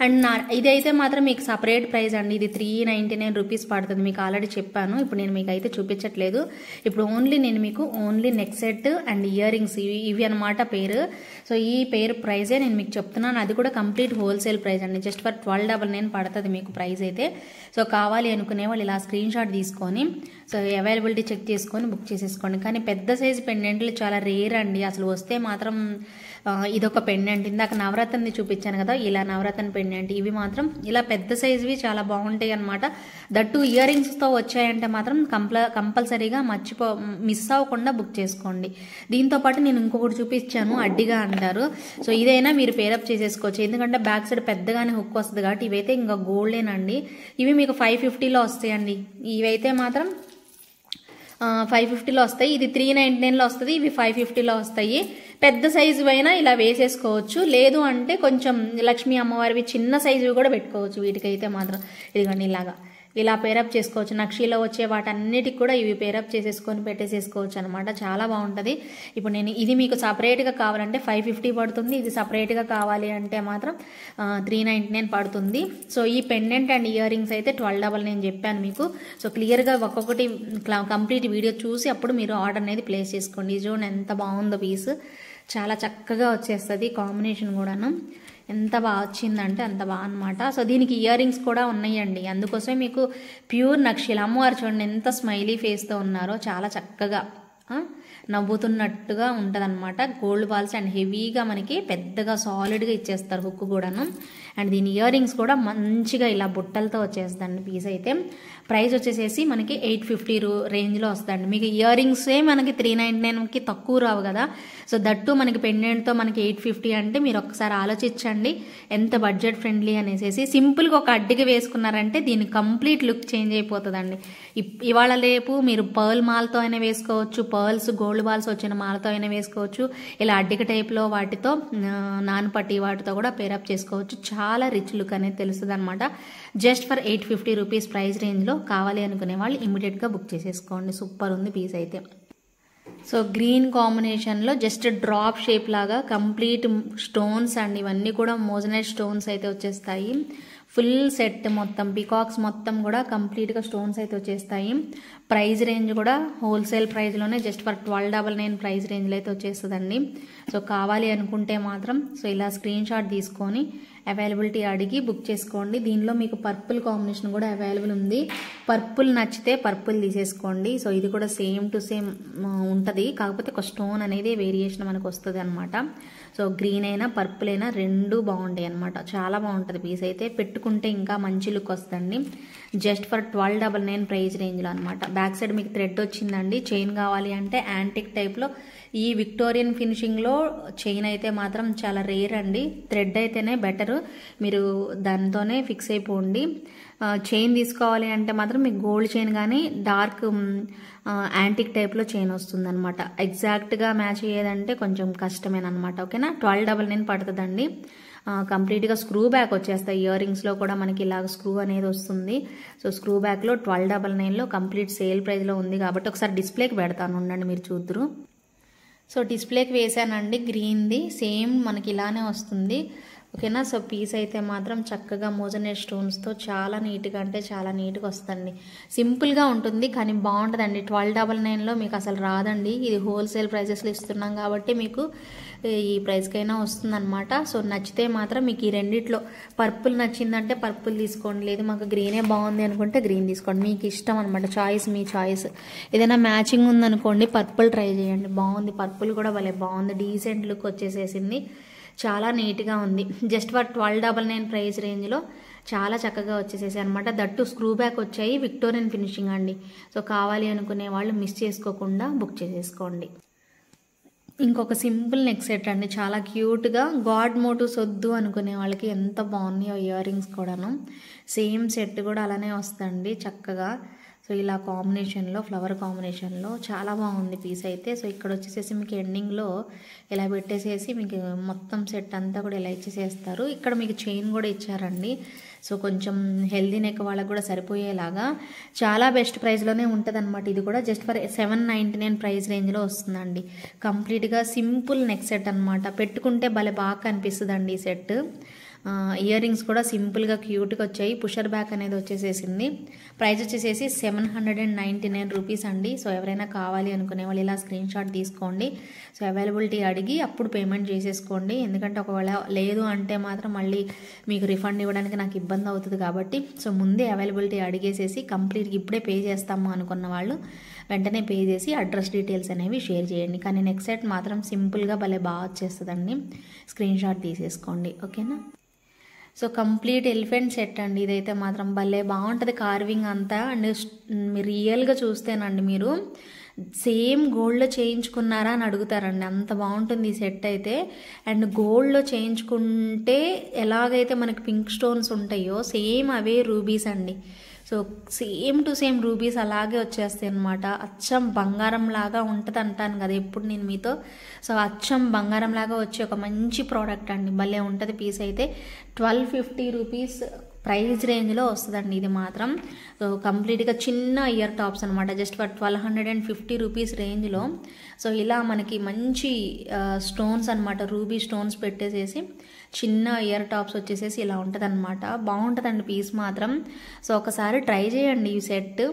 అండ్ ఇదైతే మాత్రం మీకు సపరేట్ ప్రైస్ అండి, ఇది 399 రూపీస్ పడుతుంది, మీకు ఆల్రెడీ చెప్పాను. ఇప్పుడు నేను మీకు అయితే చూపించట్లేదు. ఇప్పుడు నేను మీకు only neck set and ear rings ఇవి అనమాట పేరు. సో ఈ పేరు ప్రైజే నేను మీకు చెప్తున్నాను, అది కూడా కంప్లీట్ హోల్సేల్ ప్రైస్ అండి. జస్ట్ ఫర్ 1299 పడుతుంది మీకు ప్రైస్ అయితే. సో కావాలి అనుకునే వాళ్ళు ఇలా స్క్రీన్ షాట్ తీసుకొని సో అవైలబిలిటీ చెక్ చేసుకొని బుక్ చేసేసుకోండి. కానీ పెద్ద సైజు పెండెంట్లు చాలా రేర్ అండి, అసలు వస్తే మాత్రం ఇదొక పెండెంట్, ఇందాక నవరత్నది చూపించాను కదా, ఇలా నవరత్న పెండెంట్, ఇవి మాత్రం ఇలా పెద్ద సైజువి చాలా బాగుంటాయి అనమాట. దట్టు ఇయర్ రింగ్స్తో వచ్చాయంటే మాత్రం కంపల్సరీగా మిస్ అవ్వకుండా బుక్ చేసుకోండి. దీంతోపాటు నేను ఇంకొకటి చూపించాను, అడ్డిగా అంటారు. సో ఇదైనా మీరు పేరప్ చేసేసుకోవచ్చు, ఎందుకంటే బ్యాక్ సైడ్ పెద్దగానే హుక్ వస్తుంది కాబట్టి. ఇవైతే ఇంకా గోల్డేనండి, ఇవి మీకు 550లో వస్తాయండి. ఇవైతే మాత్రం 550లో వస్తాయి, ఇది 399లో వస్తుంది, ఇవి 550లో వస్తాయి. పెద్ద సైజు అయినా ఇలా వేసేసుకోవచ్చు, లేదు అంటే కొంచెం లక్ష్మీ అమ్మవారివి చిన్న సైజువి కూడా పెట్టుకోవచ్చు వీటికైతే మాత్రం. ఇదిగోండి ఇలాగా ఇలా పేరప్ చేసుకోవచ్చు. నక్షీలో వచ్చే వాటన్నిటికి కూడా ఇవి పేరప్ చేసేసుకొని పెట్టేసేసుకోవచ్చు అనమాట. చాలా బాగుంటుంది. ఇప్పుడు నేను ఇది మీకు సపరేట్గా కావాలంటే 550 పడుతుంది. ఇది సపరేట్గా కావాలి అంటే మాత్రం 399 పడుతుంది. సో ఈ పెండెంట్ అండ్ ఇయర్ రింగ్స్ అయితే 1299 చెప్పాను మీకు. సో క్లియర్గా ఒక్కొక్కటి కంప్లీట్ వీడియో చూసి అప్పుడు మీరు ఆర్డర్ అనేది ప్లేస్ చేసుకోండి. ఇది చూడండి ఎంత బాగుందో పీస్, చాలా చక్కగా వచ్చేస్తుంది. కాంబినేషన్ కూడాను ఎంత బాగా వచ్చిందంటే అంత బాగా అనమాట. సో దీనికి ఇయర్ రింగ్స్ కూడా ఉన్నాయండి. అందుకోసం మీకు ప్యూర్ నక్షీలు. అమ్మవారు చూడండి ఎంత స్మైలీ ఫేస్తో ఉన్నారో, చాలా చక్కగా నవ్వుతున్నట్టుగా ఉంటుంది అనమాట. గోల్డ్ బాల్స్ అండ్ హెవీగా మనకి పెద్దగా సాలిడ్గా ఇచ్చేస్తారు హుక్ కూడాను. అండ్ దీని ఇయర్ రింగ్స్ కూడా మంచిగా ఇలా బుట్టలతో వచ్చేస్తుందండి. పీస్ అయితే ప్రైస్ వచ్చేసేసి మనకి 850 రేంజ్లో వస్తుందండి. మీకు ఇయర్ రింగ్సే మనకి 399కి తక్కువ రావు కదా. సో దట్టు మనకి పెండెంట్తో మనకి 850 అంటే మీరు ఒక్కసారి ఆలోచించండి ఎంత బడ్జెట్ ఫ్రెండ్లీ అనేసి. సింపుల్గా ఒక అడ్డికి వేసుకున్నారంటే దీని కంప్లీట్ లుక్ చేంజ్ అయిపోతుందండి. ఇవాళ రేపు మీరు పర్ల్ మాల్తో అయినా వేసుకోవచ్చు, పర్ల్స్ గోల్డ్ బాల్స్ వచ్చిన మాలతో అయినా వేసుకోవచ్చు. ఇలా అడ్డిక టైప్లో వాటితో నాన్పట్టి వాటితో కూడా పేరప్ చేసుకోవచ్చు. చాలా రిచ్ లుక్ అనేది తెలుస్తుంది అనమాట. జస్ట్ ఫర్ 850 రూపీస్ ప్రైస్ రేంజ్లో కావాలి అనుకునే వాళ్ళు ఇమీడియట్గా బుక్ చేసేసుకోండి. సూపర్ ఉంది పీస్ అయితే. సో గ్రీన్ కాంబినేషన్లో జస్ట్ డ్రాప్ షేప్ లాగా కంప్లీట్ స్టోన్స్ అండ్ ఇవన్నీ కూడా మోజనైట్ స్టోన్స్ అయితే వచ్చేస్తాయి. ఫుల్ సెట్ మొత్తం పికాక్స్ మొత్తం కూడా కంప్లీట్గా స్టోన్స్ అయితే వచ్చేస్తాయి. ప్రైస్ రేంజ్ కూడా హోల్సేల్ ప్రైస్లోనే జస్ట్ ఫర్ 1299 ప్రైస్ రేంజ్లో అయితే వచ్చేస్తుందండి. సో కావాలి అనుకుంటే మాత్రం సో ఇలా స్క్రీన్ షాట్ తీసుకొని అవైలబిలిటీ అడిగి బుక్ చేసుకోండి. దీనిలో మీకు పర్పుల్ కాంబినేషన్ కూడా అవైలబుల్ ఉంది. పర్పుల్ నచ్చితే పర్పుల్ తీసేసుకోండి. సో ఇది కూడా సేమ్ టు సేమ్ ఉంటుంది, కాకపోతే ఒక స్టోన్ అనేది వేరియేషన్ మనకు వస్తుంది అనమాట. సో గ్రీన్ అయినా పర్పుల్ అయినా రెండు బాగుంటాయి అనమాట. చాలా బాగుంటుంది పీస్ అయితే. పెట్టుకుంటే ఇంకా మంచి లుక్ వస్తుందండి. జస్ట్ ఫర్ 1299 ప్రైస్ రేంజ్లో అనమాట. బ్యాక్ సైడ్ మీకు థ్రెడ్ వచ్చిందండి. చైన్ కావాలి అంటే యాంటిక్ టైప్లో ఈ విక్టోరియన్ ఫినిషింగ్లో చైన్ అయితే మాత్రం చాలా రేర్ అండి. థ్రెడ్ అయితేనే బెటర్, మీరు దాంతోనే ఫిక్స్ అయిపోండి. చైన్ తీసుకోవాలి అంటే మాత్రం మీకు గోల్డ్ చైన్ కానీ డార్క్ యాంటిక్ టైప్లో చైన్ వస్తుంది అనమాట. ఎగ్జాక్ట్గా మ్యాచ్ అయ్యేదంటే కొంచెం కష్టమేనమాట. ఓకేనా, 1299 పడుతుందండి. కంప్లీట్గా స్క్రూ బ్యాక్ వచ్చేస్తాయి. ఇయర్ రింగ్స్లో కూడా మనకి ఇలాగ స్క్రూ అనేది వస్తుంది. సో స్క్రూ బ్యాక్లో 1299లో కంప్లీట్ సేల్ ప్రైస్లో ఉంది కాబట్టి ఒకసారి డిస్ప్లేకి పెడతాను, ఉండండి మీరు చూద్దరు. సో డిస్ప్లేకి వేసానండి గ్రీన్ది, సేమ్ మనకి ఇలానే వస్తుంది. ఓకేనా. సో పీస్ అయితే మాత్రం చక్కగా మోజనైట్ స్టోన్స్తో చాలా నీట్గా అంటే చాలా నీట్గా వస్తుంది. సింపుల్గా ఉంటుంది కానీ బాగుంటుందండి. 1299లో మీకు అసలు రాదండి. ఇది హోల్సేల్ ప్రైజెస్లో ఇస్తున్నాం కాబట్టి మీకు ఈ ప్రైస్కైనా వస్తుందన్నమాట. సో నచ్చితే మాత్రం మీకు ఈ రెండిట్లో పర్పుల్ నచ్చిందంటే పర్పుల్ తీసుకోండి, లేదు మాకు గ్రీనే బాగుంది అనుకుంటే గ్రీన్ తీసుకోండి. మీకు ఇష్టం అనమాట, చాయిస్ మీ చాయిస్. ఏదైనా మ్యాచింగ్ ఉందనుకోండి పర్పుల్ ట్రై చేయండి, బాగుంది. పర్పుల్ కూడా భలే బాగుంది, డీసెంట్ లుక్ వచ్చేసేసింది, చాలా నీట్గా ఉంది. జస్ట్ ఫర్ 1299 ప్రైస్ రేంజ్లో చాలా చక్కగా వచ్చేసేసి అనమాట. దట్టు స్క్రూ బ్యాక్ వచ్చాయి, విక్టోరియన్ ఫినిషింగ్ అండి. సో కావాలి అనుకునే వాళ్ళు మిస్ చేసుకోకుండా బుక్ చేసేసుకోండి. ఇంకొక సింపుల్ నెక్ సెట్ అండి, చాలా క్యూట్గా గాడ్ మోటివ్స్ వద్దు అనుకునే వాళ్ళకి ఎంత బాగున్నాయో ఇయర్ రింగ్స్ కూడాను. సేమ్ సెట్ కూడా అలానే వస్తుంది చక్కగా. సో ఇలా కాంబినేషన్లో ఫ్లవర్ కాంబినేషన్లో చాలా బాగుంది పీస్ అయితే. సో ఇక్కడ వచ్చేసేసి మీకు ఎండింగ్లో ఇలా పెట్టేసేసి మీకు మొత్తం సెట్ అంతా కూడా ఇలా ఇచ్చేసేస్తారు. ఇక్కడ మీకు చైన్ కూడా ఇచ్చారండి. సో కొంచెం హెల్దీ నెక్ వాళ్ళకి కూడా సరిపోయేలాగా చాలా బెస్ట్ ప్రైస్లోనే ఉంటుంది అనమాట. ఇది కూడా జస్ట్ ఫర్ 799 ప్రైస్ రేంజ్లో వస్తుందండి. కంప్లీట్గా సింపుల్ నెక్ సెట్ అనమాట. పెట్టుకుంటే భలే బాగా కనిపిస్తుందండి ఈ సెట్. ఇయర్ రింగ్స్ కూడా సింపుల్గా క్యూట్గా వచ్చాయి. పుషర్ బ్యాక్ అనేది వచ్చేసేసింది. ప్రైస్ వచ్చేసేసి 799 రూపీస్ అండి. సో ఎవరైనా కావాలి అనుకునే వాళ్ళు ఇలా స్క్రీన్ షాట్ తీసుకోండి. సో అవైలబిలిటీ అడిగి అప్పుడు పేమెంట్ చేసేసుకోండి. ఎందుకంటే ఒకవేళ లేదు అంటే మాత్రం మళ్ళీ మీకు రిఫండ్ ఇవ్వడానికి నాకు ఇబ్బంది అవుతుంది కాబట్టి సో ముందే అవైలబిలిటీ అడిగేసేసి కంప్లీట్గా ఇప్పుడే పే చేస్తాము అనుకున్న వాళ్ళు వెంటనే పే చేసి అడ్రస్ డీటెయిల్స్ అనేవి షేర్ చేయండి. కానీ నెక్స్ట్ సెట్ మాత్రం సింపుల్గా భలే బాగా వచ్చేస్తుందండి. స్క్రీన్ షాట్ తీసేసుకోండి, ఓకేనా. సో కంప్లీట్ ఎలిఫెంట్ సెట్ అండి ఇదైతే మాత్రం భలే బాగుంటుంది. కార్వింగ్ అంతా అండ్ మీరు రియల్గా చూస్తేనండి మీరు సేమ్ గోల్డ్లో చేయించుకున్నారా అని అడుగుతారండి, అంత బాగుంటుంది ఈ సెట్ అయితే. అండ్ గోల్డ్లో చేయించుకుంటే ఎలాగైతే మనకి పింక్ స్టోన్స్ ఉంటాయో సేమ్ అవే రూబీస్ అండి. So same to same rubies అలాగే వచ్చేస్తాయి అనమాట. అచ్చం బంగారం లాగా ఉంటుంది అంటాను కదా ఎప్పుడు నేను మీతో. సో అచ్చం బంగారం లాగా వచ్చే ఒక మంచి ప్రోడక్ట్ అండి, భలే ఉంటుంది పీస్ అయితే. 1250 రూపీస్ ప్రైస్ రేంజ్లో వస్తుందండి ఇది మాత్రం. సో కంప్లీట్గా చిన్న ఇయర్ టాప్స్ అనమాట, జస్ట్ ఫర్ 1250 రూపీస్ రేంజ్లో. సో ఇలా మనకి మంచి స్టోన్స్ అనమాట, రూబీ స్టోన్స్ పెట్టేసేసి చిన్న ఇయర్ టాప్స్ వచ్చేసేసి ఇలా ఉంటుంది అనమాట. బాగుంటుందండి పీస్ మాత్రం. సో ఒకసారి ట్రై చేయండి ఈ సెట్,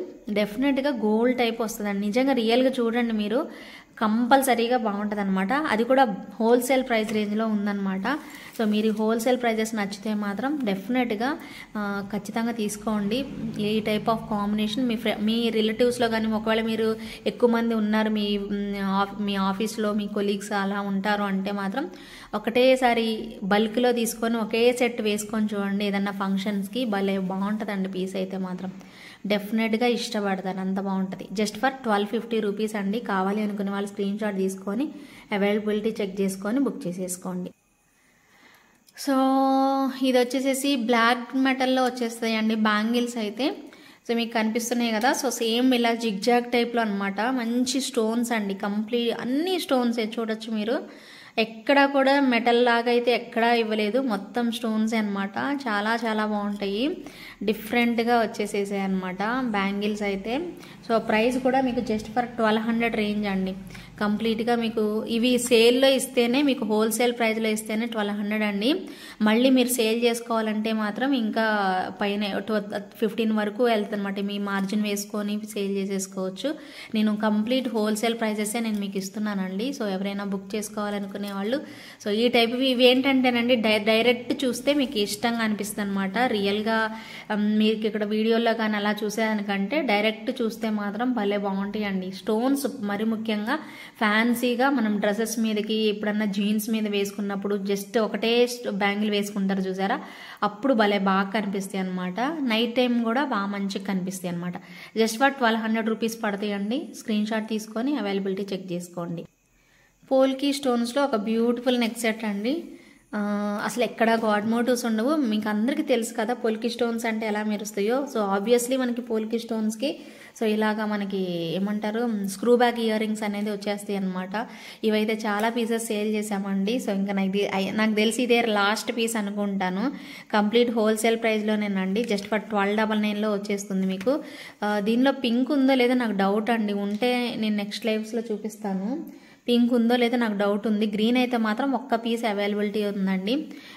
డెఫినెట్గా గోల్డ్ టైప్ వస్తుందండి. నిజంగా రియల్గా చూడండి మీరు, కంపల్సరీగా బాగుంటుంది అనమాట. అది కూడా హోల్సేల్ ప్రైస్ రేంజ్లో ఉందన్నమాట. సో మీరు హోల్సేల్ ప్రైజెస్ నచ్చితే మాత్రం డెఫినెట్గా ఖచ్చితంగా తీసుకోండి. ఈ టైప్ ఆఫ్ కాంబినేషన్ మీ రిలేటివ్స్లో కానీ, ఒకవేళ మీరు ఎక్కువ మంది ఉన్నారు మీ ఆఫీస్లో, మీ కొలీగ్స్ అలా ఉంటారు అంటే మాత్రం ఒకటేసారి బల్క్లో తీసుకొని ఒకే సెట్ వేసుకొని చూడండి ఏదన్నా ఫంక్షన్స్కి. భలే బాగుంటుందండి పీస్ అయితే మాత్రం, డెఫినెట్గా ఇష్టపడతాను, అంత బాగుంటుంది. జస్ట్ ఫర్ 1250 రూపీస్ అండి. కావాలి అనుకునే వాళ్ళు స్క్రీన్ షాట్ తీసుకొని అవైలబిలిటీ చెక్ చేసుకొని బుక్ చేసేసుకోండి. సో ఇది వచ్చేసేసి బ్లాక్ మెటల్లో వచ్చేస్తాయండి బ్యాంగిల్స్ అయితే. సో మీకు కనిపిస్తున్నాయి కదా, సో సేమ్ ఇలా జిగ్జాగ్ టైప్లో అనమాట. మంచి స్టోన్స్ అండి, కంప్లీట్ అన్ని స్టోన్సే చూడొచ్చు మీరు. ఎక్కడ కూడా మెటల్ లాగా అయితే ఎక్కడా ఇవ్వలేదు, మొత్తం స్టోన్స్ అనమాట. చాలా చాలా బాగుంటాయి, డిఫరెంట్గా వచ్చేసేసాయి అనమాట బ్యాంగిల్స్ అయితే. సో ప్రైస్ కూడా మీకు జస్ట్ ఫర్ 1200 రేంజ్ అండి. కంప్లీట్గా మీకు ఇవి సేల్లో ఇస్తేనే, మీకు హోల్సేల్ ప్రైస్లో ఇస్తేనే 1200 అండి. మళ్ళీ మీరు సేల్ చేసుకోవాలంటే మాత్రం ఇంకా పైన 15 వరకు వెళ్తుంది అనమాట. మీ మార్జిన్ వేసుకొని సేల్ చేసేసుకోవచ్చు. నేను కంప్లీట్ హోల్సేల్ ప్రైజెసే నేను మీకు ఇస్తున్నానండి. సో ఎవరైనా బుక్ చేసుకోవాలనుకునే వాళ్ళు, సో ఈ టైప్ ఇవి ఏంటంటేనండి డైరెక్ట్ చూస్తే మీకు ఇష్టంగా అనిపిస్తుంది అనమాట. రియల్గా మీకు ఇక్కడ వీడియోలో కానీ అలా చూసేదానికంటే డైరెక్ట్ చూస్తే మాత్రం భలే బాగుంటాయండి. స్టోన్స్ మరి ముఖ్యంగా ఫ్యాన్సీగా మనం డ్రెస్సెస్ మీదకి ఎప్పుడన్నా జీన్స్ మీద వేసుకున్నప్పుడు జస్ట్ ఒకటే బ్యాంగిల్ వేసుకుంటారు చూసారా, అప్పుడు భలే బాగా కనిపిస్తాయి అనమాట. నైట్ టైం కూడా బాగా మంచిగా కనిపిస్తాయి అనమాట. జస్ట్ ఫర్ 1200 రూపీస్ పడతాయండి. స్క్రీన్ షాట్ తీసుకొని అవైలబిలిటీ చెక్ చేసుకోండి. పోల్కి స్టోన్స్లో ఒక బ్యూటిఫుల్ నెక్ సెట్ అండి. అసలు ఎక్కడ గాడ్ మోటివ్స్ ఉండవు, మీకు అందరికీ తెలుసు కదా పోల్కి స్టోన్స్ అంటే ఎలా మెరుస్తాయో. సో ఆబ్వియస్లీ మనకి పోల్కి స్టోన్స్కి సో ఇలాగా మనకి ఏమంటారు స్క్రూ బ్యాక్ ఇయర్ రింగ్స్ అనేది వచ్చేస్తాయి అనమాట. ఇవైతే చాలా పీసెస్ సేల్ చేసామండి. సో ఇంకా నాకు తెలిసి ఇదే లాస్ట్ పీస్ అనుకుంటాను. కంప్లీట్ హోల్సేల్ ప్రైస్లోనేనండి. జస్ట్ ఫర్ 1299లో వచ్చేస్తుంది మీకు. దీనిలో పింక్ ఉందో లేదో నాకు డౌట్ అండి, ఉంటే నేను నెక్స్ట్ లైవ్స్లో చూపిస్తాను. పింక్ ఉందో లేదో నాకు డౌట్ ఉంది. గ్రీన్ అయితే మాత్రం ఒక్క పీస్ అవైలబిలిటీ ఉందండి.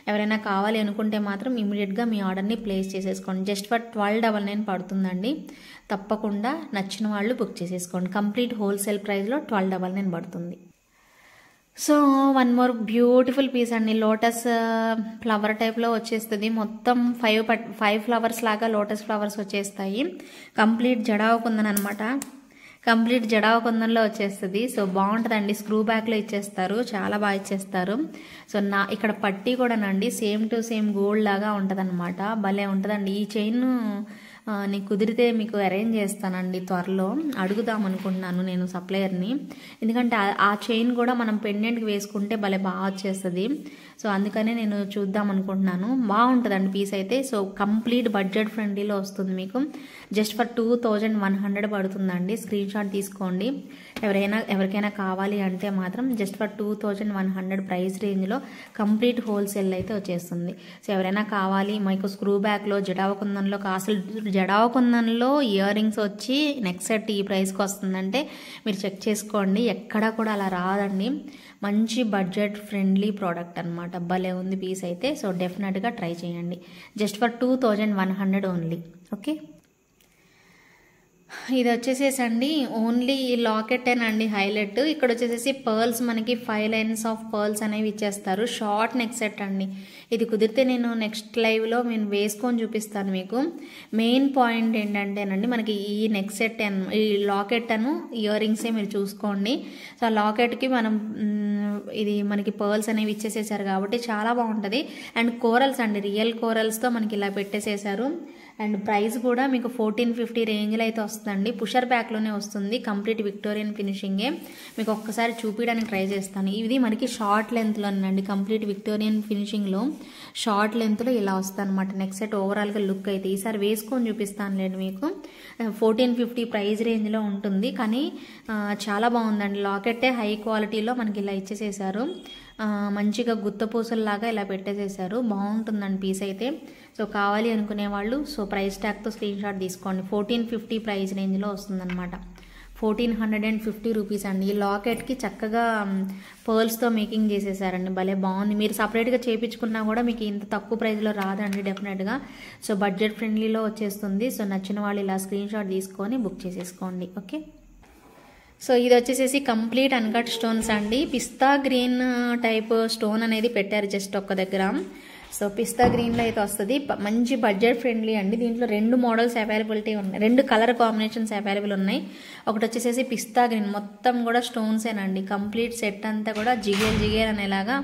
ఎవరైనా కావాలి అనుకుంటే మాత్రం ఇమీడియట్గా మీ ఆర్డర్ని ప్లేస్ చేసేసుకోండి. జస్ట్ ఫర్ 1299 పడుతుందండి. తప్పకుండా నచ్చిన వాళ్ళు బుక్ చేసేసుకోండి. కంప్లీట్ హోల్సేల్ ప్రైస్లో 1299 పడుతుంది. So one more beautiful piece అండి. లోటస్ ఫ్లవర్ టైప్లో వచ్చేస్తుంది. మొత్తం 5 ఫ్లవర్స్ లాగా లోటస్ ఫ్లవర్స్ వచ్చేస్తాయి. కంప్లీట్ జడావు కుందన్ అనమాట. కంప్లీట్ జడావ కొందంలో వచ్చేస్తుంది. సో బాగుంటుందండి. స్క్రూ బ్యాక్లో ఇచ్చేస్తారు, చాలా బాగా ఇచ్చేస్తారు. సో ఇక్కడ పట్టీ కూడానండి సేమ్ టు సేమ్ గోల్డ్ లాగా ఉంటుంది అనమాట. భలే ఉంటుందండి. ఈ చైన్ నీకు కుదిరితే మీకు అరేంజ్ చేస్తానండి, త్వరలో అడుగుదాం అనుకుంటున్నాను నేను సప్లయర్ని. ఎందుకంటే ఆ చైన్ కూడా మనం పెండెంట్కి వేసుకుంటే భలే బాగా వచ్చేస్తుంది. సో అందుకనే నేను చూద్దాం అనుకుంటున్నాను. బాగుంటుందండి పీస్ అయితే. సో కంప్లీట్ బడ్జెట్ ఫ్రెండ్లీలో వస్తుంది మీకు. జస్ట్ ఫర్ 2100 పడుతుందండి. స్క్రీన్ షాట్ తీసుకోండి. ఎవరికైనా కావాలి అంటే మాత్రం జస్ట్ ఫర్ 2100 ప్రైస్ రేంజ్లో కంప్లీట్ హోల్సేల్ అయితే వచ్చేస్తుంది. సో ఎవరైనా కావాలి మీకు స్క్రూ బ్యాక్లో జడావకుందంలో, అసలు జడావకుందంలో ఇయర్ రింగ్స్ వచ్చి నెక్స్ట్ సెట్ ఈ ప్రైస్కి వస్తుందంటే మీరు చెక్ చేసుకోండి. ఎక్కడా కూడా అలా రాదండి. మంచి బడ్జెట్ ఫ్రెండ్లీ ప్రోడక్ట్ అనమాట. భలే ఉంది పీస్ అయితే. సో డెఫినెట్గా ట్రై చేయండి. Just for 2100 only. ఓకే, ఇది వచ్చేసేసండి ఓన్లీ లాకెట్ అండి హైలైట్. ఇక్కడ వచ్చేసేసి పర్ల్స్ మనకి 5 లైన్స్ ఆఫ్ పర్ల్స్ అనేవి ఇచ్చేస్తారు. షార్ట్ నెక్ సెట్ అండి. ఇది కుదిరితే నేను నెక్స్ట్ లైవ్లో నేను వేసుకొని చూపిస్తాను మీకు. మెయిన్ పాయింట్ ఏంటంటేనండి మనకి ఈ నెక్ సెట్ ఈ లాకెట్ ఇయర్ రింగ్సే మీరు చూసుకోండి. సో ఆ లాకెట్కి మనం ఇది మనకి పర్ల్స్ అనేవి ఇచ్చేసేసారు కాబట్టి చాలా బాగుంటుంది. అండ్ కోరల్స్ అండి, రియల్ కోరల్స్తో మనకి ఇలా పెట్టేసేసారు. అండ్ ప్రైస్ కూడా మీకు 1450 రేంజ్లో అయితే వస్తుందండి. పుషర్ బ్యాక్లోనే వస్తుంది. కంప్లీట్ విక్టోరియన్ ఫినిషింగే. మీకు ఒక్కసారి చూపించడానికి ట్రై చేస్తాను. ఇది మనకి షార్ట్ లెంత్లోనండి. కంప్లీట్ విక్టోరియన్ ఫినిషింగ్లో షార్ట్ లెంత్లో ఇలా వస్తుంది అనమాట. నెక్స్ట్ సెట్ ఓవరాల్గా లుక్ అయితే ఈసారి వేసుకొని చూపిస్తానులేండి మీకు. 1450 ప్రైస్ రేంజ్లో ఉంటుంది. కానీ చాలా బాగుందండి. లాకెట్టే హై క్వాలిటీలో మనకి ఇలా ఇచ్చేసేసారు. మంచిగా గుత్తపూసల్లాగా ఇలా పెట్టేసేసారు. బాగుంటుందండి పీస్ అయితే. సో కావాలి అనుకునే వాళ్ళు సో ప్రైస్ ట్యాగ్తో స్క్రీన్ షాట్ తీసుకోండి. 1450 ప్రైస్ రేంజ్లో వస్తుందన్నమాట. 1450 రూపీస్ అండి. ఈ లాకెట్కి చక్కగా పర్ల్స్తో మేకింగ్ చేసేసారండి, భలే బాగుంది. మీరు సపరేట్గా చేయించుకున్నా కూడా మీకు ఇంత తక్కువ ప్రైస్లో రాదండి డెఫినెట్గా. సో బడ్జెట్ ఫ్రెండ్లీలో వచ్చేస్తుంది. సో నచ్చిన వాళ్ళు ఇలా స్క్రీన్ షాట్ తీసుకొని బుక్ చేసేసుకోండి. ఓకే, సో ఇది వచ్చేసేసి కంప్లీట్ అన్కట్ స్టోన్స్ అండి. పిస్తా గ్రీన్ టైప్ స్టోన్ అనేది పెట్టారు జస్ట్ ఒక్క దగ్గర. సో పిస్తా గ్రీన్లో అయితే వస్తుంది. మంచి బడ్జెట్ ఫ్రెండ్లీ అండి. దీంట్లో 2 మోడల్స్ అవైలబిలిటీ ఉన్నాయి, 2 కలర్ కాంబినేషన్స్ అవైలబుల్ ఉన్నాయి. ఒకటి వచ్చేసేసి పిస్తా గ్రీన్, మొత్తం కూడా స్టోన్సేనండి. కంప్లీట్ సెట్ అంతా కూడా జిగేల్ అనేలాగా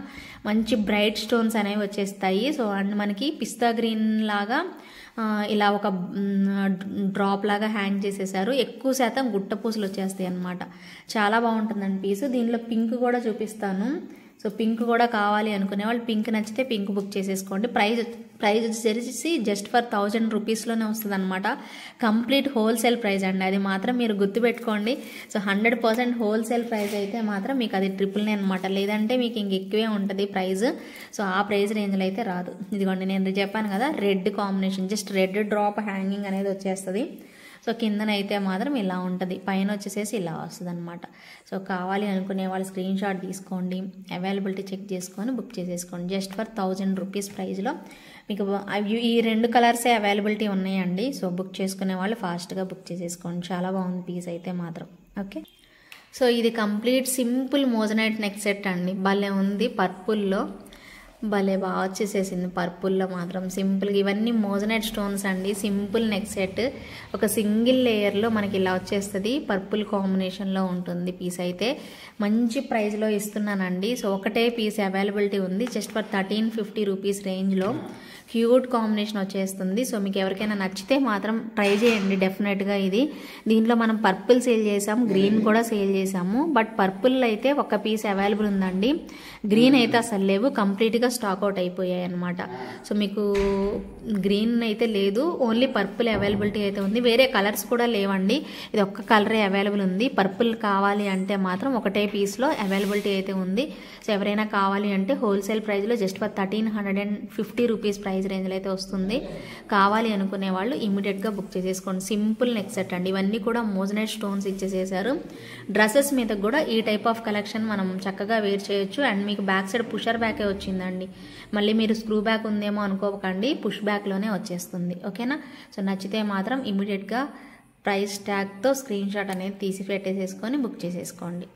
మంచి బ్రైట్ స్టోన్స్ అనేవి వచ్చేస్తాయి. సో అండ్ మనకి పిస్తా గ్రీన్ లాగా ఇలా ఒక డ్రాప్ లాగా హ్యాంగ్ చేసేసారు. ఎక్కువ శాతం గుట్ట పూసలు వచ్చేస్తాయి అన్నమాట. చాలా బాగుంటుందండి పీస్. దీనిలో పింక్ కూడా చూపిస్తాను. సో పింక్ కూడా కావాలి అనుకునే వాళ్ళు పింక్ నచ్చితే పింక్ బుక్ చేసేసుకోండి. ప్రైస్ వచ్చేసి జస్ట్ ఫర్ 1000 రూపీస్లోనే వస్తుంది అనమాట. కంప్లీట్ హోల్సేల్ ప్రైస్ అండి, అది మాత్రం మీరు గుర్తుపెట్టుకోండి. సో 100% హోల్సేల్ ప్రైస్ అయితే మాత్రం మీకు అది 999 అనమాట. లేదంటే మీకు ఇంక ఎక్కువే ఉంటుంది ప్రైస్. సో ఆ ప్రైస్ రేంజ్లో అయితే రాదు. ఇదిగోండి నేను చెప్పాను కదా, red combination, just red drop hanging అనేది వచ్చేస్తుంది. సో కిందనైతే మాత్రం ఇలా ఉంటుంది, పైన వచ్చేసేసి ఇలా వస్తుంది అనమాట. సో కావాలి అనుకునే వాళ్ళు స్క్రీన్ షాట్ తీసుకోండి, అవైలబిలిటీ చెక్ చేసుకొని బుక్ చేసేసుకోండి. జస్ట్ ఫర్ 1000 రూపీస్ ప్రైస్లో మీకు ఈ 2 కలర్సే అవైలబిలిటీ ఉన్నాయండి. సో బుక్ చేసుకునే వాళ్ళు ఫాస్ట్గా బుక్ చేసేసుకోండి. చాలా బాగుంది పీస్ అయితే మాత్రం. ఓకే, సో ఇది complete simple moissanite neck set అండి. భలే ఉంది, పర్పుల్లో భలే బాగా వచ్చేసేసింది. పర్పుల్లో మాత్రం సింపుల్గా ఇవన్నీ మోజనైట్ స్టోన్స్ అండి. సింపుల్ నెక్ సెట్, ఒక సింగిల్ లేయర్లో మనకి ఇలా వచ్చేస్తుంది. పర్పుల్ కాంబినేషన్లో ఉంటుంది పీస్ అయితే. మంచి ప్రైస్లో ఇస్తున్నానండి. సో ఒకటే పీస్ అవైలబిలిటీ ఉంది, జస్ట్ ఫర్ 1350 రూపీస్ రేంజ్లో. క్యూట్ కాంబినేషన్ వచ్చేస్తుంది. సో మీకు ఎవరికైనా నచ్చితే మాత్రం ట్రై చేయండి డెఫినెట్గా. ఇది దీంట్లో మనం పర్పుల్ సేల్ చేసాము, గ్రీన్ కూడా సేల్ చేసాము. బట్ పర్పుల్ అయితే ఒక పీస్ అవైలబుల్ ఉందండి, గ్రీన్ అయితే అసలు లేవు, కంప్లీట్గా స్టాక్ అవుట్ అయిపోయాయి అనమాట. సో మీకు గ్రీన్ అయితే లేదు, ఓన్లీ పర్పుల్ అవైలబిలిటీ అయితే ఉంది. వేరే కలర్స్ కూడా లేవండి, ఇది ఒక్క కలరే అవైలబుల్ ఉంది. పర్పుల్ కావాలి అంటే మాత్రం ఒకటే పీస్లో అవైలబిలిటీ అయితే ఉంది. సో ఎవరైనా కావాలి అంటే హోల్సేల్ ప్రైస్లో జస్ట్ ఫర్ 1350 రూపీస్ ప్రైస్ రేంజ్లో అయితే వస్తుంది. కావాలి అనుకునే వాళ్ళు ఇమీడియట్గా బుక్ చేసేసుకోండి. సింపుల్ నెక్ సెట్ అండి. ఇవన్నీ కూడా మోజనైట్ స్టోన్స్ ఇచ్చేసేసారు. డ్రెస్సెస్ మీద కూడా ఈ టైప్ ఆఫ్ కలెక్షన్ మనం చక్కగా వేర్ చేయొచ్చు. అండ్ మీకు బ్యాక్ సైడ్ పుషర్ బ్యాకే వచ్చిందండి, మళ్ళీ మీరు స్క్రూ బ్యాక్ ఉందేమో అనుకోకండి, పుష్ బ్యాక్లోనే వచ్చేస్తుంది. ఓకేనా, సో నచ్చితే మాత్రం ఇమీడియట్గా ప్రైస్ ట్యాగ్తో స్క్రీన్ షాట్ అనేది తీసి పెట్టేసేసుకొని బుక్ చేసేసుకోండి.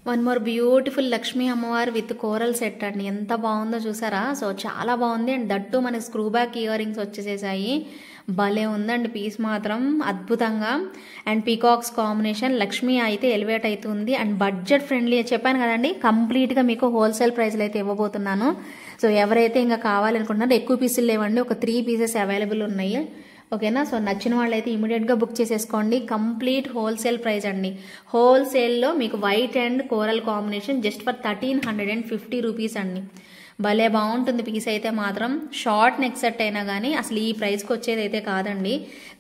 వన్ మోర్ బ్యూటిఫుల్ లక్ష్మీ అమ్మవారు విత్ కోరల్ సెట్ అండి. ఎంత బాగుందో చూసారా. సో చాలా బాగుంది. అండ్ దట్టు మనకి స్క్రూ బ్యాక్ ఇయర్ రింగ్స్ వచ్చేసేసాయి. భలే ఉందండి పీస్ మాత్రం అద్భుతంగా. అండ్ పీకాక్స్ కాంబినేషన్, లక్ష్మీ అయితే ఎలివేట్ అవుతుంది. అండ్ బడ్జెట్ ఫ్రెండ్లీ చెప్పాను కదండి, కంప్లీట్గా మీకు హోల్సేల్ ప్రైస్లో అయితే ఇవ్వబోతున్నాను. సో ఎవరైతే ఇంకా కావాలనుకుంటున్నారో, ఎక్కువ పీసులు లేవండి, ఒక 3 పీసెస్ అవైలబుల్ ఉన్నాయి. ఓకేనా, సో నచ్చిన వాళ్ళైతే ఇమీడియట్గా బుక్ చేసేసుకోండి. కంప్లీట్ హోల్సేల్ ప్రైస్ అండి. హోల్సేల్లో మీకు white and coral combination just for 1350 rupees అండి. భలే బాగుంటుంది పీస్ అయితే మాత్రం. షార్ట్ నెక్ సెట్ అయినా కానీ అసలు ఈ ప్రైస్కి వచ్చేది అయితే కాదండి.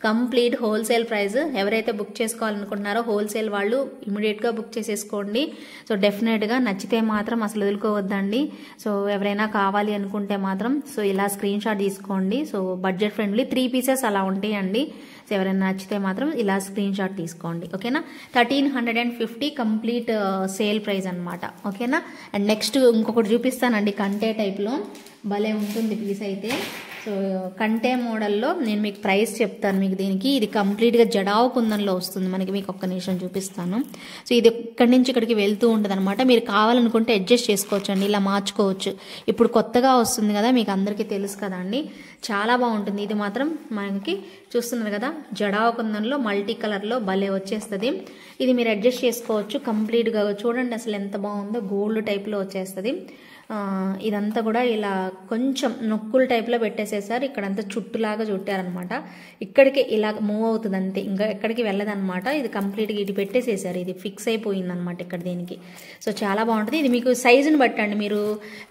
Complete wholesale price. ఎవరైతే బుక్ చేసుకోవాలనుకుంటున్నారో హోల్సేల్ వాళ్ళు ఇమీడియట్గా బుక్ చేసేసుకోండి. సో డెఫినెట్గా నచ్చితే మాత్రం అసలు వదులుకోవద్దండి. సో ఎవరైనా కావాలి అనుకుంటే మాత్రం సో ఇలా స్క్రీన్ షాట్ తీసుకోండి. సో బడ్జెట్ ఫ్రెండ్లీ 3 పీసెస్ అలా ఉంటాయండి. సో ఎవరైనా నచ్చితే మాత్రం ఇలా స్క్రీన్ షాట్ తీసుకోండి. ఓకేనా, 1350 కంప్లీట్ సేల్ ప్రైస్ అనమాట. ఓకేనా, అండ్ నెక్స్ట్ ఇంకొకటి చూపిస్తానండి, కంటే టైప్లో భలే ఉంటుంది పీస్ అయితే. సో కంటే మోడల్లో నేను మీకు ప్రైస్ చెప్తాను మీకు దీనికి. ఇది కంప్లీట్గా జడావు కుందన్లో వస్తుంది మనకి. మీకు ఒక్క నిమిషం చూపిస్తాను. సో ఇది ఇక్కడి నుంచి ఇక్కడికి వెళ్తూ ఉంటుంది అనమాట. మీరు కావాలనుకుంటే అడ్జస్ట్ చేసుకోవచ్చు అండి, ఇలా మార్చుకోవచ్చు. ఇప్పుడు కొత్తగా వస్తుంది కదా, మీకు అందరికీ తెలుసు కదండి. చాలా బాగుంటుంది. ఇది మాత్రం మనకి చూస్తున్నారు కదా, జడావు కుందన్లో మల్టీ కలర్లో భలే వచ్చేస్తుంది. ఇది మీరు అడ్జస్ట్ చేసుకోవచ్చు కంప్లీట్గా. చూడండి అసలు ఎంత బాగుందో, గోల్డ్ టైప్లో వచ్చేస్తుంది. ఇదంతా కూడా ఇలా కొంచెం నొక్కుల టైప్లో పెట్టేసేసారు. ఇక్కడంతా చుట్టులాగా చుట్టారనమాట. ఇక్కడికి ఇలా మూవ్ అవుతుంది అంతే, ఇంకా ఎక్కడికి వెళ్ళదన్నమాట. ఇది కంప్లీట్గా ఇటు పెట్టేసేసారు, ఇది ఫిక్స్ అయిపోయింది అనమాట ఇక్కడ దీనికి. సో చాలా బాగుంటుంది. ఇది మీకు సైజుని బట్టండి,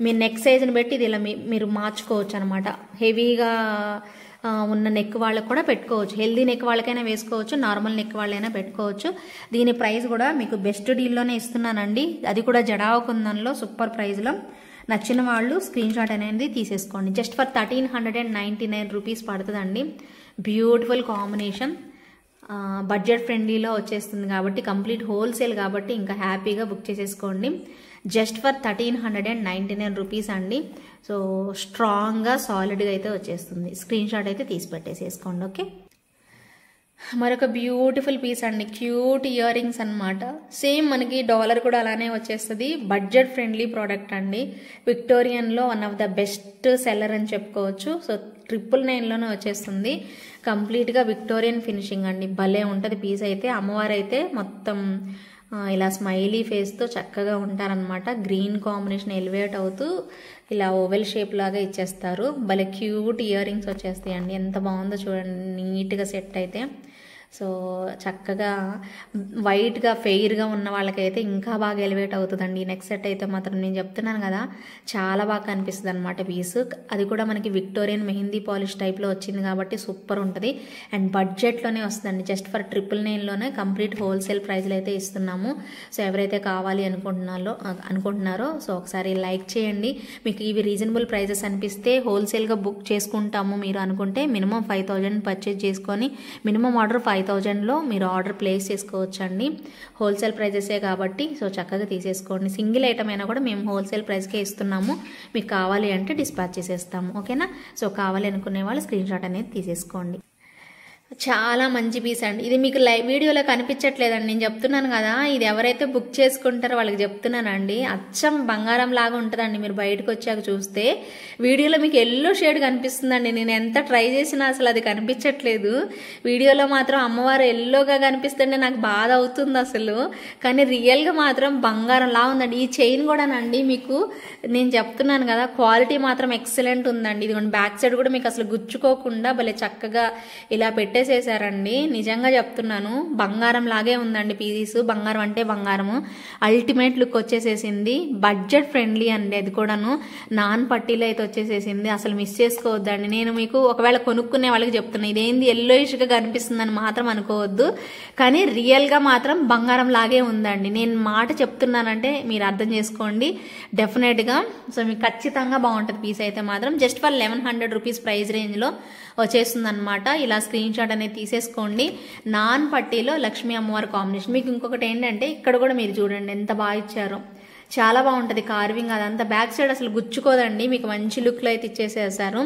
మీ నెక్ సైజుని బట్టి ఇది ఇలా మీరు మార్చుకోవచ్చు అనమాట. హెవీగా ఉన్న నెక్ వాళ్ళకు కూడా పెట్టుకోవచ్చు. హెల్దీ నెక్ వాళ్ళకైనా వేసుకోవచ్చు, నార్మల్ నెక్ వాళ్ళైనా పెట్టుకోవచ్చు. దీని ప్రైస్ కూడా మీకు బెస్ట్ డీల్లోనే ఇస్తున్నానండి, అది కూడా జడావు కుందన్లో సూపర్ ప్రైస్లో. నచ్చిన వాళ్ళు స్క్రీన్ షాట్ అనేది తీసేసుకోండి. జస్ట్ ఫర్ 1399 రూపీస్ పడుతుందండి. బ్యూటిఫుల్ కాంబినేషన్, బడ్జెట్ ఫ్రెండ్లీలో వచ్చేస్తుంది కాబట్టి, కంప్లీట్ హోల్సేల్ కాబట్టి ఇంకా హ్యాపీగా బుక్ చేసేసుకోండి. జస్ట్ ఫర్ 1399 రూపీస్ అండి. సో స్ట్రాంగ్గా సాలిడ్గా అయితే వచ్చేస్తుంది. స్క్రీన్ షాట్ అయితే తీసి పెట్టేసేసుకోండి. ఓకే, మరొక బ్యూటిఫుల్ పీస్ అండి, క్యూట్ ఇయర్ రింగ్స్ అనమాట. సేమ్ మనకి డాలర్ కూడా అలానే వచ్చేస్తుంది. బడ్జెట్ ఫ్రెండ్లీ ప్రోడక్ట్ అండి. విక్టోరియన్లో one of the best seller అని చెప్పుకోవచ్చు. సో 999లోనే వచ్చేస్తుంది. కంప్లీట్గా విక్టోరియన్ ఫినిషింగ్ అండి, భలే ఉంటుంది పీస్ అయితే. అమ్మవారు అయితే మొత్తం ఇలా స్మైలీ ఫేస్తో చక్కగా ఉంటారనమాట. గ్రీన్ కాంబినేషన్ ఎలివేట్ అవుతూ ఇలా ఓవెల్ షేప్ లాగా ఇచ్చేస్తారు. భలే క్యూట్ ఇయర్ రింగ్స్ వచ్చేస్తాయండి. ఎంత బాగుందో చూడండి, నీట్గా సెట్ అయితే. సో చక్కగా వైట్గా ఫెయిర్గా ఉన్న వాళ్ళకైతే ఇంకా బాగా ఎలివేట్ అవుతుందండి. నెక్స్ట్ సెట్ అయితే మాత్రం నేను చెప్తున్నాను కదా, చాలా బాగా కనిపిస్తుంది అనమాట పీస్. అది కూడా మనకి విక్టోరియన్ మెహందీ పాలిష్ టైప్లో వచ్చింది కాబట్టి సూపర్ ఉంటుంది. అండ్ బడ్జెట్లోనే వస్తుందండి. జస్ట్ ఫర్ 999లోనే కంప్లీట్ హోల్సేల్ ప్రైస్లో అయితే ఇస్తున్నాము. సో ఎవరైతే కావాలి అనుకుంటున్నారో సో ఒకసారి లైక్ చేయండి. మీకు ఇవి రీజనబుల్ ప్రైజెస్ అనిపిస్తే హోల్సేల్గా బుక్ చేసుకుంటాము మీరు అనుకుంటే మినిమం 5000 పర్చేజ్ చేసుకొని మినిమం ఆర్డర్ 5000లో మీరు ఆర్డర్ ప్లేస్ చేసుకోవచ్చు అండి. హోల్సేల్ ప్రైజెసే కాబట్టి సో చక్కగా తీసేసుకోండి. సింగిల్ ఐటమ్ అయినా కూడా మేము హోల్సేల్ ప్రైస్కే ఇస్తున్నాము. మీకు కావాలి అంటే డిస్పాచ్ చేసేస్తాము. ఓకేనా? సో కావాలి అనుకునే వాళ్ళు స్క్రీన్ షాట్ అనేది తీసేసుకోండి. చాలా మంచి పీస్ అండి. ఇది మీకు వీడియోలో కనిపించట్లేదండి, నేను చెప్తున్నాను కదా, ఇది ఎవరైతే బుక్ చేసుకుంటారో వాళ్ళకి చెప్తున్నానండి. అచ్చం బంగారం లాగా ఉంటుందండి. మీరు బయటకు వచ్చాక చూస్తే వీడియోలో మీకు ఎల్లో షేడ్ కనిపిస్తుందండి. నేను ఎంత ట్రై చేసినా అసలు అది కనిపించట్లేదు. వీడియోలో మాత్రం అమ్మవారు ఎల్లోగా కనిపిస్తుంటే నాకు బాధ అవుతుంది అసలు. కానీ రియల్గా మాత్రం బంగారం లా ఉందండి. ఈ చైన్ కూడానండి మీకు నేను చెప్తున్నాను కదా, క్వాలిటీ మాత్రం ఎక్సలెంట్ ఉందండి. ఇదిగోండి బ్యాక్ సైడ్ కూడా మీకు అసలు గుచ్చుకోకుండా భలే చక్కగా ఇలా పెట్టేసేసారండి. నిజంగా చెప్తున్నాను, బంగారం లాగే ఉందండి పీస్. బంగారం అంటే బంగారము. అల్టిమేట్ లుక్ వచ్చేసేసింది. బడ్జెట్ ఫ్రెండ్లీ అండి. అది కూడాను నాన్ పట్టీలో అయితే వచ్చేసేసింది. అసలు మిస్ చేసుకోవద్దండి. నేను మీకు ఒకవేళ కొనుక్కునే వాళ్ళకి చెప్తున్నా, ఇదేంది ఎల్లోయిష్గా కనిపిస్తుందని మాత్రం అనుకోవద్దు. కానీ రియల్గా మాత్రం బంగారం లాగే ఉందండి. నేను మాట చెప్తున్నానంటే మీరు అర్థం చేసుకోండి డెఫినెట్గా. సో మీకు ఖచ్చితంగా బాగుంటుంది పీస్ అయితే మాత్రం. జస్ట్ ఫర్ 1100 రూపీస్ ప్రైస్ రేంజ్లో వచ్చేస్తుంది అనమాట. ఇలా స్క్రీన్ షాట్ అనేది తీసేసుకోండి. నాన్ పట్టీలో లక్ష్మీ అమ్మవారి కాంబినేషన్. మీకు ఇంకొకటి ఏంటంటే ఇక్కడ కూడా మీరు చూడండి ఎంత బాగా ఇచ్చారో, చాలా బాగుంటుంది కార్వింగ్ అదంతా. బ్యాక్ సైడ్ అసలు గుచ్చుకోదండి. మీకు మంచి లుక్లో అయితే ఇచ్చేసేసారు.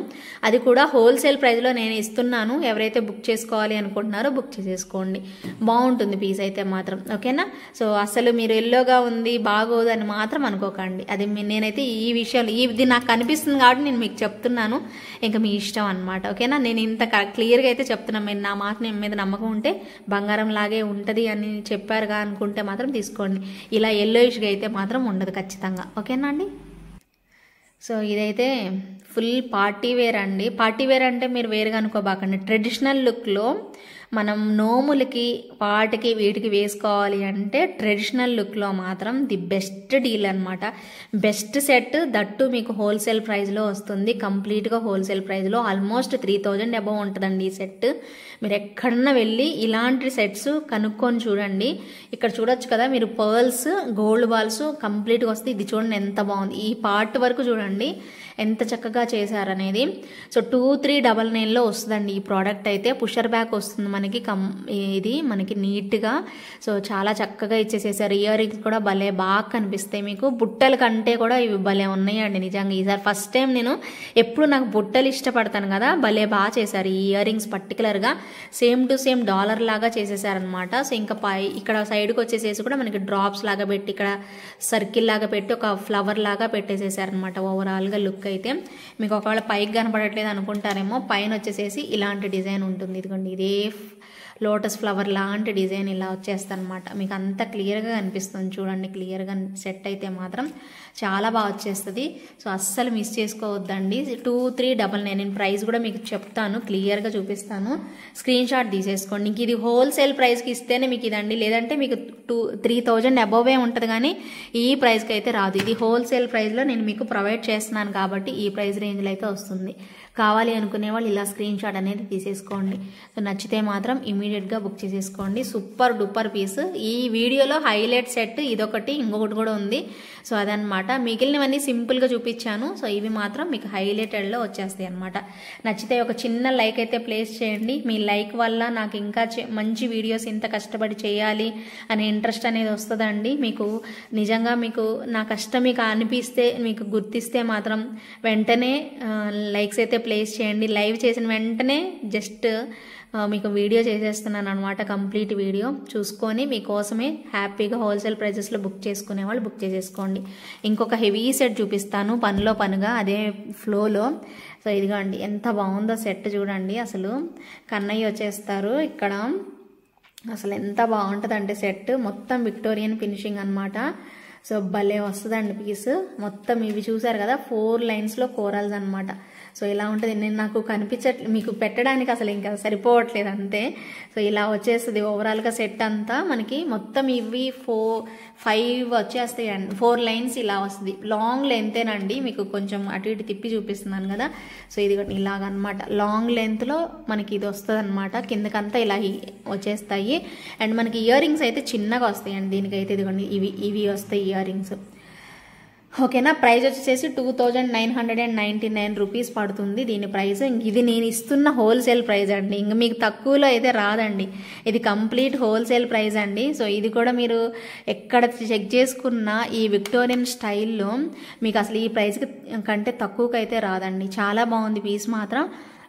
అది కూడా హోల్సేల్ ప్రైస్లో నేను ఇస్తున్నాను. ఎవరైతే బుక్ చేసుకోవాలి అనుకుంటున్నారో బుక్ చేసేసుకోండి. బాగుంటుంది పీస్ అయితే మాత్రం. ఓకేనా? సో అసలు మీరు ఎల్లోగా ఉంది బాగోదు అని మాత్రం అనుకోకండి. అది నేనైతే ఈ విషయాలు ఇది నాకు కనిపిస్తుంది కాబట్టి నేను మీకు చెప్తున్నాను. ఇంకా మీ ఇష్టం అనమాట. ఓకేనా? నేను ఇంత క్లియర్గా అయితే చెప్తున్నాను. మీరు నా మాట మీద నమ్మకం ఉంటే బంగారం లాగే ఉంటుంది అని చెప్పారుగా అనుకుంటే మాత్రం తీసుకోండి. ఇలా ఎల్లోయిష్గా అయితే మాత్రం ఉండదు ఖచ్చితంగా. ఓకేనా అండి? సో ఇదైతే ఫుల్ పార్టీ వేర్ అండి. పార్టీ వేర్ అంటే మీరు వేరుగా అనుకోబాకండి. ట్రెడిషనల్ లుక్లో మనం నోములకి వాటికి వీటికి వేసుకోవాలి అంటే ట్రెడిషనల్ లుక్లో మాత్రం ది బెస్ట్ డీల్ అనమాట. బెస్ట్ సెట్ దట్టు మీకు హోల్సేల్ ప్రైస్లో వస్తుంది. కంప్లీట్గా హోల్సేల్ ప్రైస్లో ఆల్మోస్ట్ 3000 అబవ్ ఉంటుందండి ఈ సెట్. మీరు ఎక్కడన్నా వెళ్ళి ఇలాంటి సెట్స్ కనుక్కొని చూడండి. ఇక్కడ చూడొచ్చు కదా మీరు, పర్ల్స్ గోల్డ్ బాల్స్ కంప్లీట్గా వస్తాయి. ఇది చూడండి ఎంత బాగుంది. ఈ పార్ట్ వరకు చూడండి ఎంత చక్కగా చేశారనేది. సో 2399లో వస్తుందండి ఈ ప్రోడక్ట్ అయితే. పుషర్ బ్యాక్ వస్తుంది మనకి. ఇది మనకి నీట్గా సో చాలా చక్కగా ఇచ్చేసేసారు. ఇయర్ రింగ్స్ కూడా భలే బాగా కనిపిస్తాయి మీకు. బుట్టల కంటే కూడా ఇవి భలే ఉన్నాయండి నిజంగా. ఈసారి ఫస్ట్ టైం నేను ఎప్పుడు నాకు బుట్టలు ఇష్టపడతాను కదా, భలే బాగా చేశారు ఈ ఇయర్ రింగ్స్ పర్టికులర్గా. సేమ్ టు సేమ్ డాలర్ లాగా చేసేసారనమాట. సో ఇంకా ఇక్కడ సైడ్కి వచ్చేసేసి కూడా మనకి డ్రాప్స్ లాగా పెట్టి ఇక్కడ సర్కిల్ లాగా పెట్టి ఒక ఫ్లవర్ లాగా పెట్టేసేసారనమాట. ఓవరాల్గా లుక్ అయితే మీకు ఒకవేళ పైకి కనపడట్లేదు అనుకుంటారేమో, పైన వచ్చేసేసి ఇలాంటి డిజైన్ ఉంటుంది. ఇదిగోండి ఇదే లోటస్ ఫ్లవర్ లాంటి డిజైన్ ఇలా వచ్చేస్తుంది అనమాట. మీకు అంత క్లియర్గా కనిపిస్తుంది చూడండి. క్లియర్గా సెట్ అయితే మాత్రం చాలా బాగా వచ్చేస్తుంది. సో అస్సలు మిస్ చేసుకోవద్దండి. 2399. నేను ప్రైస్ కూడా మీకు చెప్తాను, క్లియర్గా చూపిస్తాను. స్క్రీన్ షాట్ తీసేసుకోండి. ఇంక ఇది హోల్సేల్ ప్రైస్కి ఇస్తేనే మీకు ఇదండి, లేదంటే మీకు 3000 అబోవే ఉంటుంది కానీ ఈ ప్రైస్కి అయితే రాదు. ఇది హోల్సేల్ ప్రైస్లో నేను మీకు ప్రొవైడ్ చేస్తున్నాను కాబట్టి ఈ ప్రైస్ రేంజ్లో అయితే వస్తుంది. కావాలి అనుకునే వాళ్ళు ఇలా స్క్రీన్ షాట్ అనేది తీసేసుకోండి. సో నచ్చితే మాత్రం ఇమీడియట్గా బుక్ చేసేసుకోండి. Super duper piece. ఈ వీడియోలో హైలైట్ సెట్ ఇదొకటి, ఇంకొకటి కూడా ఉంది. సో అదనమాట. మిగిలినవన్నీ సింపుల్గా చూపించాను. సో ఇవి మాత్రం మీకు హైలైటెడ్లో వచ్చేస్తాయి అనమాట. నచ్చితే ఒక చిన్న లైక్ అయితే ప్లేస్ చేయండి. మీ లైక్ వల్ల నాకు ఇంకా మంచి వీడియోస్ ఇంత కష్టపడి చేయాలి అనే ఇంట్రెస్ట్ అనేది వస్తుందండి. మీకు నిజంగా మీకు నా కష్టం మీకు అనిపిస్తే, మీకు గుర్తిస్తే మాత్రం వెంటనే లైక్స్ అయితే ప్లేస్ చేయండి. లైవ్ చేసిన వెంటనే జస్ట్ మీకు వీడియో చేసేస్తున్నాను అనమాట. కంప్లీట్ వీడియో చూసుకొని మీకోసమే హ్యాపీగా హోల్సేల్ ప్రైజెస్లో బుక్ చేసుకునే వాళ్ళు బుక్ చేసేసుకోండి. ఇంకొక హెవీ సెట్ చూపిస్తాను పనిలో పనిగా అదే ఫ్లోలో. సో ఇదిగోండి ఎంత బాగుందో సెట్ చూడండి. అసలు కన్నయ్య వచ్చేస్తారు ఇక్కడ. అసలు ఎంత బాగుంటుందంటే సెట్ మొత్తం విక్టోరియన్ ఫినిషింగ్ అనమాట. సో భలే వస్తుందండి పీస్. మొత్తం ఇవి చూసారు కదా 4 లైన్స్లో కోరల్స్ అనమాట. సో ఇలా ఉంటుంది. నేను నాకు మీకు పెట్టడానికి అసలు ఇంకా సరిపోవట్లేదు అంతే. సో ఇలా వచ్చేస్తుంది ఓవరాల్గా సెట్ అంతా మనకి. మొత్తం ఇవి 5 వచ్చేస్తాయి అండి. 4 లైన్స్ ఇలా వస్తుంది. లాంగ్ లెంతేనండి. మీకు కొంచెం అటు ఇటు తిప్పి చూపిస్తున్నాను కదా. సో ఇది ఇలాగనమాట. లాంగ్ లెంత్లో మనకి ఇది వస్తుంది అనమాట. కిందకంతా ఇలా వచ్చేస్తాయి. అండ్ మనకి ఇయర్ రింగ్స్ అయితే చిన్నగా వస్తాయండి. దీనికైతే ఇదిగోండి ఇవి వస్తాయి ఇయర్ రింగ్స్. ఓకేనా. ప్రైస్ వచ్చేసి 2999 రూపీస్ పడుతుంది దీని ప్రైస్. ఇది నేను ఇస్తున్న హోల్సేల్ ప్రైస్ అండి. ఇంక మీకు తక్కువలో అయితే రాదండి. ఇది కంప్లీట్ హోల్సేల్ ప్రైస్ అండి. సో ఇది కూడా మీరు ఎక్కడ చెక్ చేసుకున్న ఈ విక్టోరియన్ స్టైల్లో మీకు అసలు ఈ ప్రైస్ కంటే తక్కువకి అయితే రాదండి. చాలా బాగుంది పీస్ మాత్రం.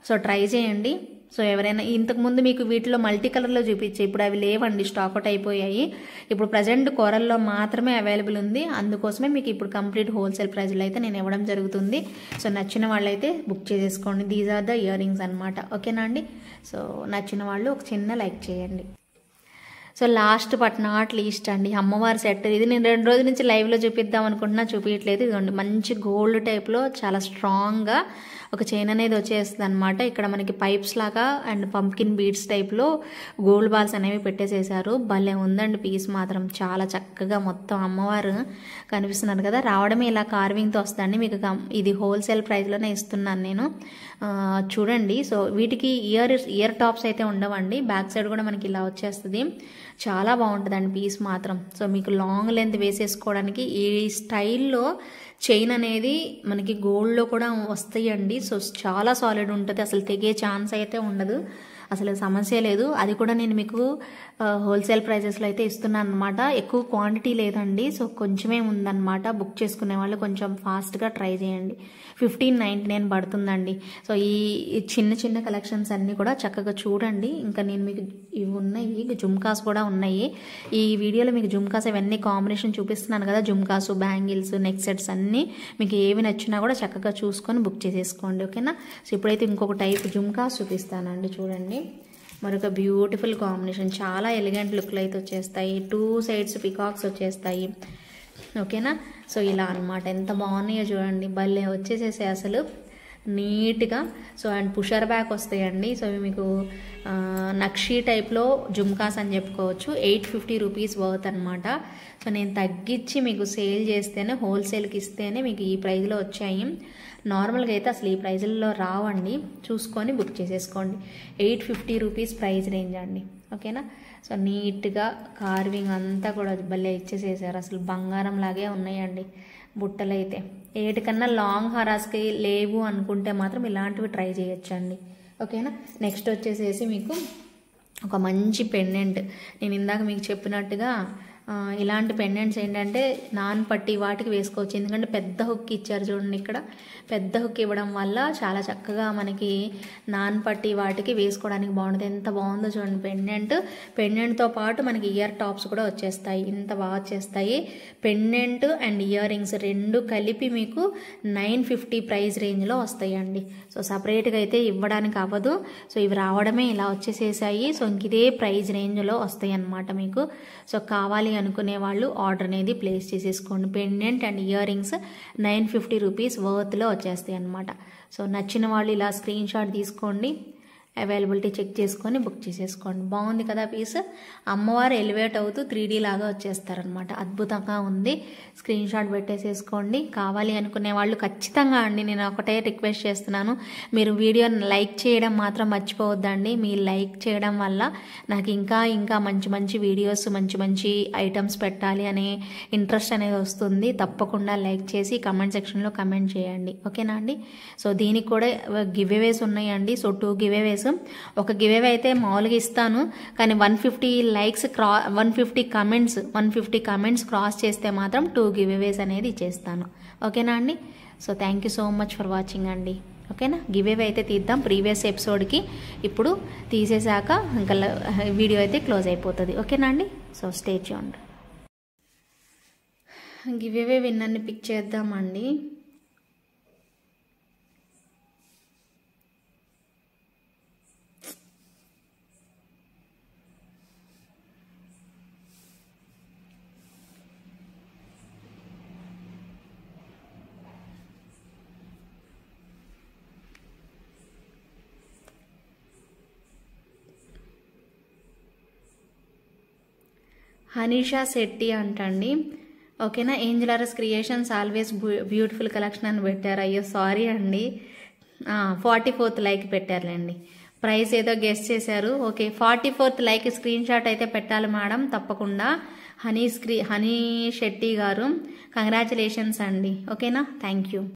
సో ట్రై చేయండి. సో ఎవరైనా ఇంతకుముందు మీకు వీటిలో మల్టీ కలర్లో చూపించే, ఇప్పుడు అవి లేవండి, స్టాక్ అవుట్ అయిపోయాయి. ఇప్పుడు ప్రజెంట్ కోరల్లో మాత్రమే అవైలబుల్ ఉంది. అందుకోసమే మీకు ఇప్పుడు కంప్లీట్ హోల్సేల్ ప్రైస్లో అయితే నేను ఇవ్వడం జరుగుతుంది. సో నచ్చిన వాళ్ళైతే బుక్ చేసేసుకోండి. These are the earrings అనమాట. ఓకేనా అండి. సో నచ్చిన వాళ్ళు ఒక చిన్న లైక్ చేయండి. So last but not least అండి అమ్మవారి సెట్. ఇది నేను 2 రోజుల నుంచి లైవ్లో చూపిద్దాం అనుకుంటున్నా, చూపించట్లేదు. ఇదిగోండి మంచి గోల్డ్ టైప్లో చాలా స్ట్రాంగ్గా ఒక చైన్ అనేది వచ్చేస్తుంది అనమాట. ఇక్కడ మనకి పైప్స్ లాగా అండ్ పంప్కిన్ బీడ్స్ టైప్లో గోల్డ్ బాల్స్ అనేవి పెట్టేసేసారు. భలే ఉందండి పీస్ మాత్రం. చాలా చక్కగా మొత్తం అమ్మవారు కనిపిస్తున్నారు కదా. రావడమే ఇలా కార్వింగ్తో వస్తుందండి. మీకు ఇది హోల్సేల్ ప్రైస్లోనే ఇస్తున్నాను నేను. చూడండి. సో వీటికి ఇయర్ టాప్స్ అయితే ఉండవండి. బ్యాక్ సైడ్ కూడా మనకి ఇలా వచ్చేస్తుంది. చాలా బాగుంటుందండి పీస్ మాత్రం. సో మీకు లాంగ్ లెంత్ వేసేసుకోవడానికి ఈ స్టైల్లో చైన్ అనేది మనకి గోల్డ్లో కూడా వస్తాయండి. సో చాలా సాలిడ్ ఉంటుంది. అసలు తెగే ఛాన్స్ అయితే ఉండదు. అసలు సమస్య లేదు. అది కూడా నేను మీకు హోల్సేల్ ప్రైజెస్లో అయితే ఇస్తున్నాను అనమాట. ఎక్కువ క్వాంటిటీ లేదండి. సో కొంచెమే ఉందన్నమాట. బుక్ చేసుకునే వాళ్ళు కొంచెం ఫాస్ట్గా ట్రై చేయండి. 1599 పడుతుందండి. సో ఈ చిన్న చిన్న కలెక్షన్స్ అన్నీ కూడా చక్కగా చూడండి. ఇంకా నేను మీకు ఇవి ఉన్నాయి, జుమ్కాస్ కూడా ఉన్నాయి. ఈ వీడియోలో మీకు జుమ్కాస్ ఇవన్నీ కాంబినేషన్ చూపిస్తున్నాను కదా. జుమ్కాసు, బ్యాంగిల్స్, నెక్ సెట్స్ అన్నీ మీకు ఏవి నచ్చినా కూడా చక్కగా చూసుకొని బుక్ చేసేసుకోండి. ఓకేనా. సో ఇప్పుడైతే ఇంకొక టైప్ జుమ్కాస్ చూపిస్తానండి. చూడండి మరొక బ్యూటిఫుల్ కాంబినేషన్. చాలా ఎలిగెంట్ లుక్లు అయితే వచ్చేస్తాయి. 2 సైడ్స్ పికాక్స్ వచ్చేస్తాయి. ఓకేనా. సో ఇలా అనమాట. ఎంత బాగున్నాయో చూడండి. భలే వచ్చేసేసాయి అసలు నీట్గా. సో అండ్ పుషర్ బ్యాక్ వస్తాయండి. సో ఇవి మీకు నక్షీ టైప్లో జుమ్కాస్ అని చెప్పుకోవచ్చు. 850 రూపీస్ వర్త్ అనమాట. సో నేను తగ్గించి మీకు సేల్ చేస్తేనే, హోల్సేల్కి ఇస్తేనే మీకు ఈ ప్రైస్లో వచ్చాయి. నార్మల్గా అయితే అసలు ఈ ప్రైజుల్లో రావండి. చూసుకొని బుక్ చేసేసుకోండి. 850 రూపీస్ ప్రైస్ రేంజ్ అండి. ఓకేనా. సో నీట్గా కార్వింగ్ అంతా కూడా భలే ఇచ్చేసేసారు. అసలు బంగారం లాగే ఉన్నాయండి బుట్టలు అయితే. ఏటికన్నా లాంగ్ హారాస్కి లేవు అనుకుంటే మాత్రం ఇలాంటివి ట్రై చేయొచ్చండి. ఓకేనా. నెక్స్ట్ వచ్చేసేసి మీకు ఒక మంచి పెండెంట్. నేను ఇందాక మీకు చెప్పినట్టుగా ఇలాంటి పెండెంట్స్ ఏంటంటే నాన్ పట్టి వాటికి వేసుకోవచ్చు. ఎందుకంటే పెద్ద హుక్ ఇచ్చారు చూడండి. ఇక్కడ పెద్ద హుక్ ఇవ్వడం వల్ల చాలా చక్కగా మనకి నాన్ పట్టి వాటికి వేసుకోవడానికి బాగుంటుంది. ఎంత బాగుందో చూడండి పెండెంట్. పెండెంట్తో పాటు మనకి ఇయర్ టాప్స్ కూడా వచ్చేస్తాయి. ఇంత బాగా వచ్చేస్తాయి. పెండెంట్ అండ్ ఇయర్ రింగ్స్ రెండు కలిపి మీకు 950 ప్రైస్ రేంజ్లో వస్తాయండి. సో సపరేట్గా అయితే ఇవ్వడానికి అవ్వదు. సో ఇవి రావడమే ఇలా వచ్చేసేసాయి. సో ఇంక ఇదే ప్రైస్ రేంజ్లో వస్తాయి అన్నమాట మీకు. సో కావాలి అనుకునే వాళ్ళు ఆర్డర్ అనేది ప్లేస్ చేసేసుకోండి. Pendant and earrings 950 rupees వర్త్లో వచ్చేస్తాయి అన్నమాట. సో నచ్చిన వాళ్ళు ఇలా స్క్రీన్ షాట్ తీసుకోండి. అవైలబిలిటీ చెక్ చేసుకొని బుక్ చేసేసుకోండి. బాగుంది కదా పీస్. అమ్మవారు ఎలివేట్ అవుతూ 3D లాగా వచ్చేస్తారనమాట. అద్భుతంగా ఉంది. స్క్రీన్ షాట్ పెట్టేసేసుకోండి. కావాలి అనుకునే వాళ్ళు ఖచ్చితంగా అండి, నేను ఒకటే రిక్వెస్ట్ చేస్తున్నాను, మీరు వీడియోని లైక్ చేయడం మాత్రం మర్చిపోవద్దండి. మీ లైక్ చేయడం వల్ల నాకు ఇంకా ఇంకా మంచి మంచి వీడియోస్, మంచి మంచి ఐటమ్స్ పెట్టాలి అనే ఇంట్రెస్ట్ అనేది వస్తుంది. తప్పకుండా లైక్ చేసి కమెంట్ సెక్షన్లో కమెంట్ చేయండి. ఓకేనా అండి. సో దీనికి కూడా గివ్ అవేస్ ఉన్నాయండి. So 2 giveaways. ఒక గివ్ అవే అయితే మామూలుగా ఇస్తాను, కానీ 150 లైక్స్ 150 కమెంట్స్ క్రాస్ చేస్తే మాత్రం 2 గివ్ అవేస్ అనేది ఇచ్చేస్తాను. ఓకేనా అండి. So thank you so much for watching అండి. ఓకేనా. గివ్ అవే అయితే తీద్దాం ప్రీవియస్ ఎపిసోడ్కి. ఇప్పుడు తీసేసాక ఇంకా వీడియో అయితే క్లోజ్ అయిపోతుంది. ఓకేనా అండి. So stay tuned. Giveaway విన్నర్ని పిక్ చేద్దామండి. హనీషా శెట్టి అంటండి. ఓకేనా. Angel RS creations always beautiful collection అని పెట్టారు. అయ్యో సారీ అండి. 44th లైక్ పెట్టారులేండి. ప్రైస్ ఏదో గెస్ చేశారు. Okay, 44th like screenshot అయితే పెట్టాలి మేడం తప్పకుండా. హనీ శెట్టి గారు కంగ్రాచులేషన్స్ అండి. ఓకేనా. Thank you.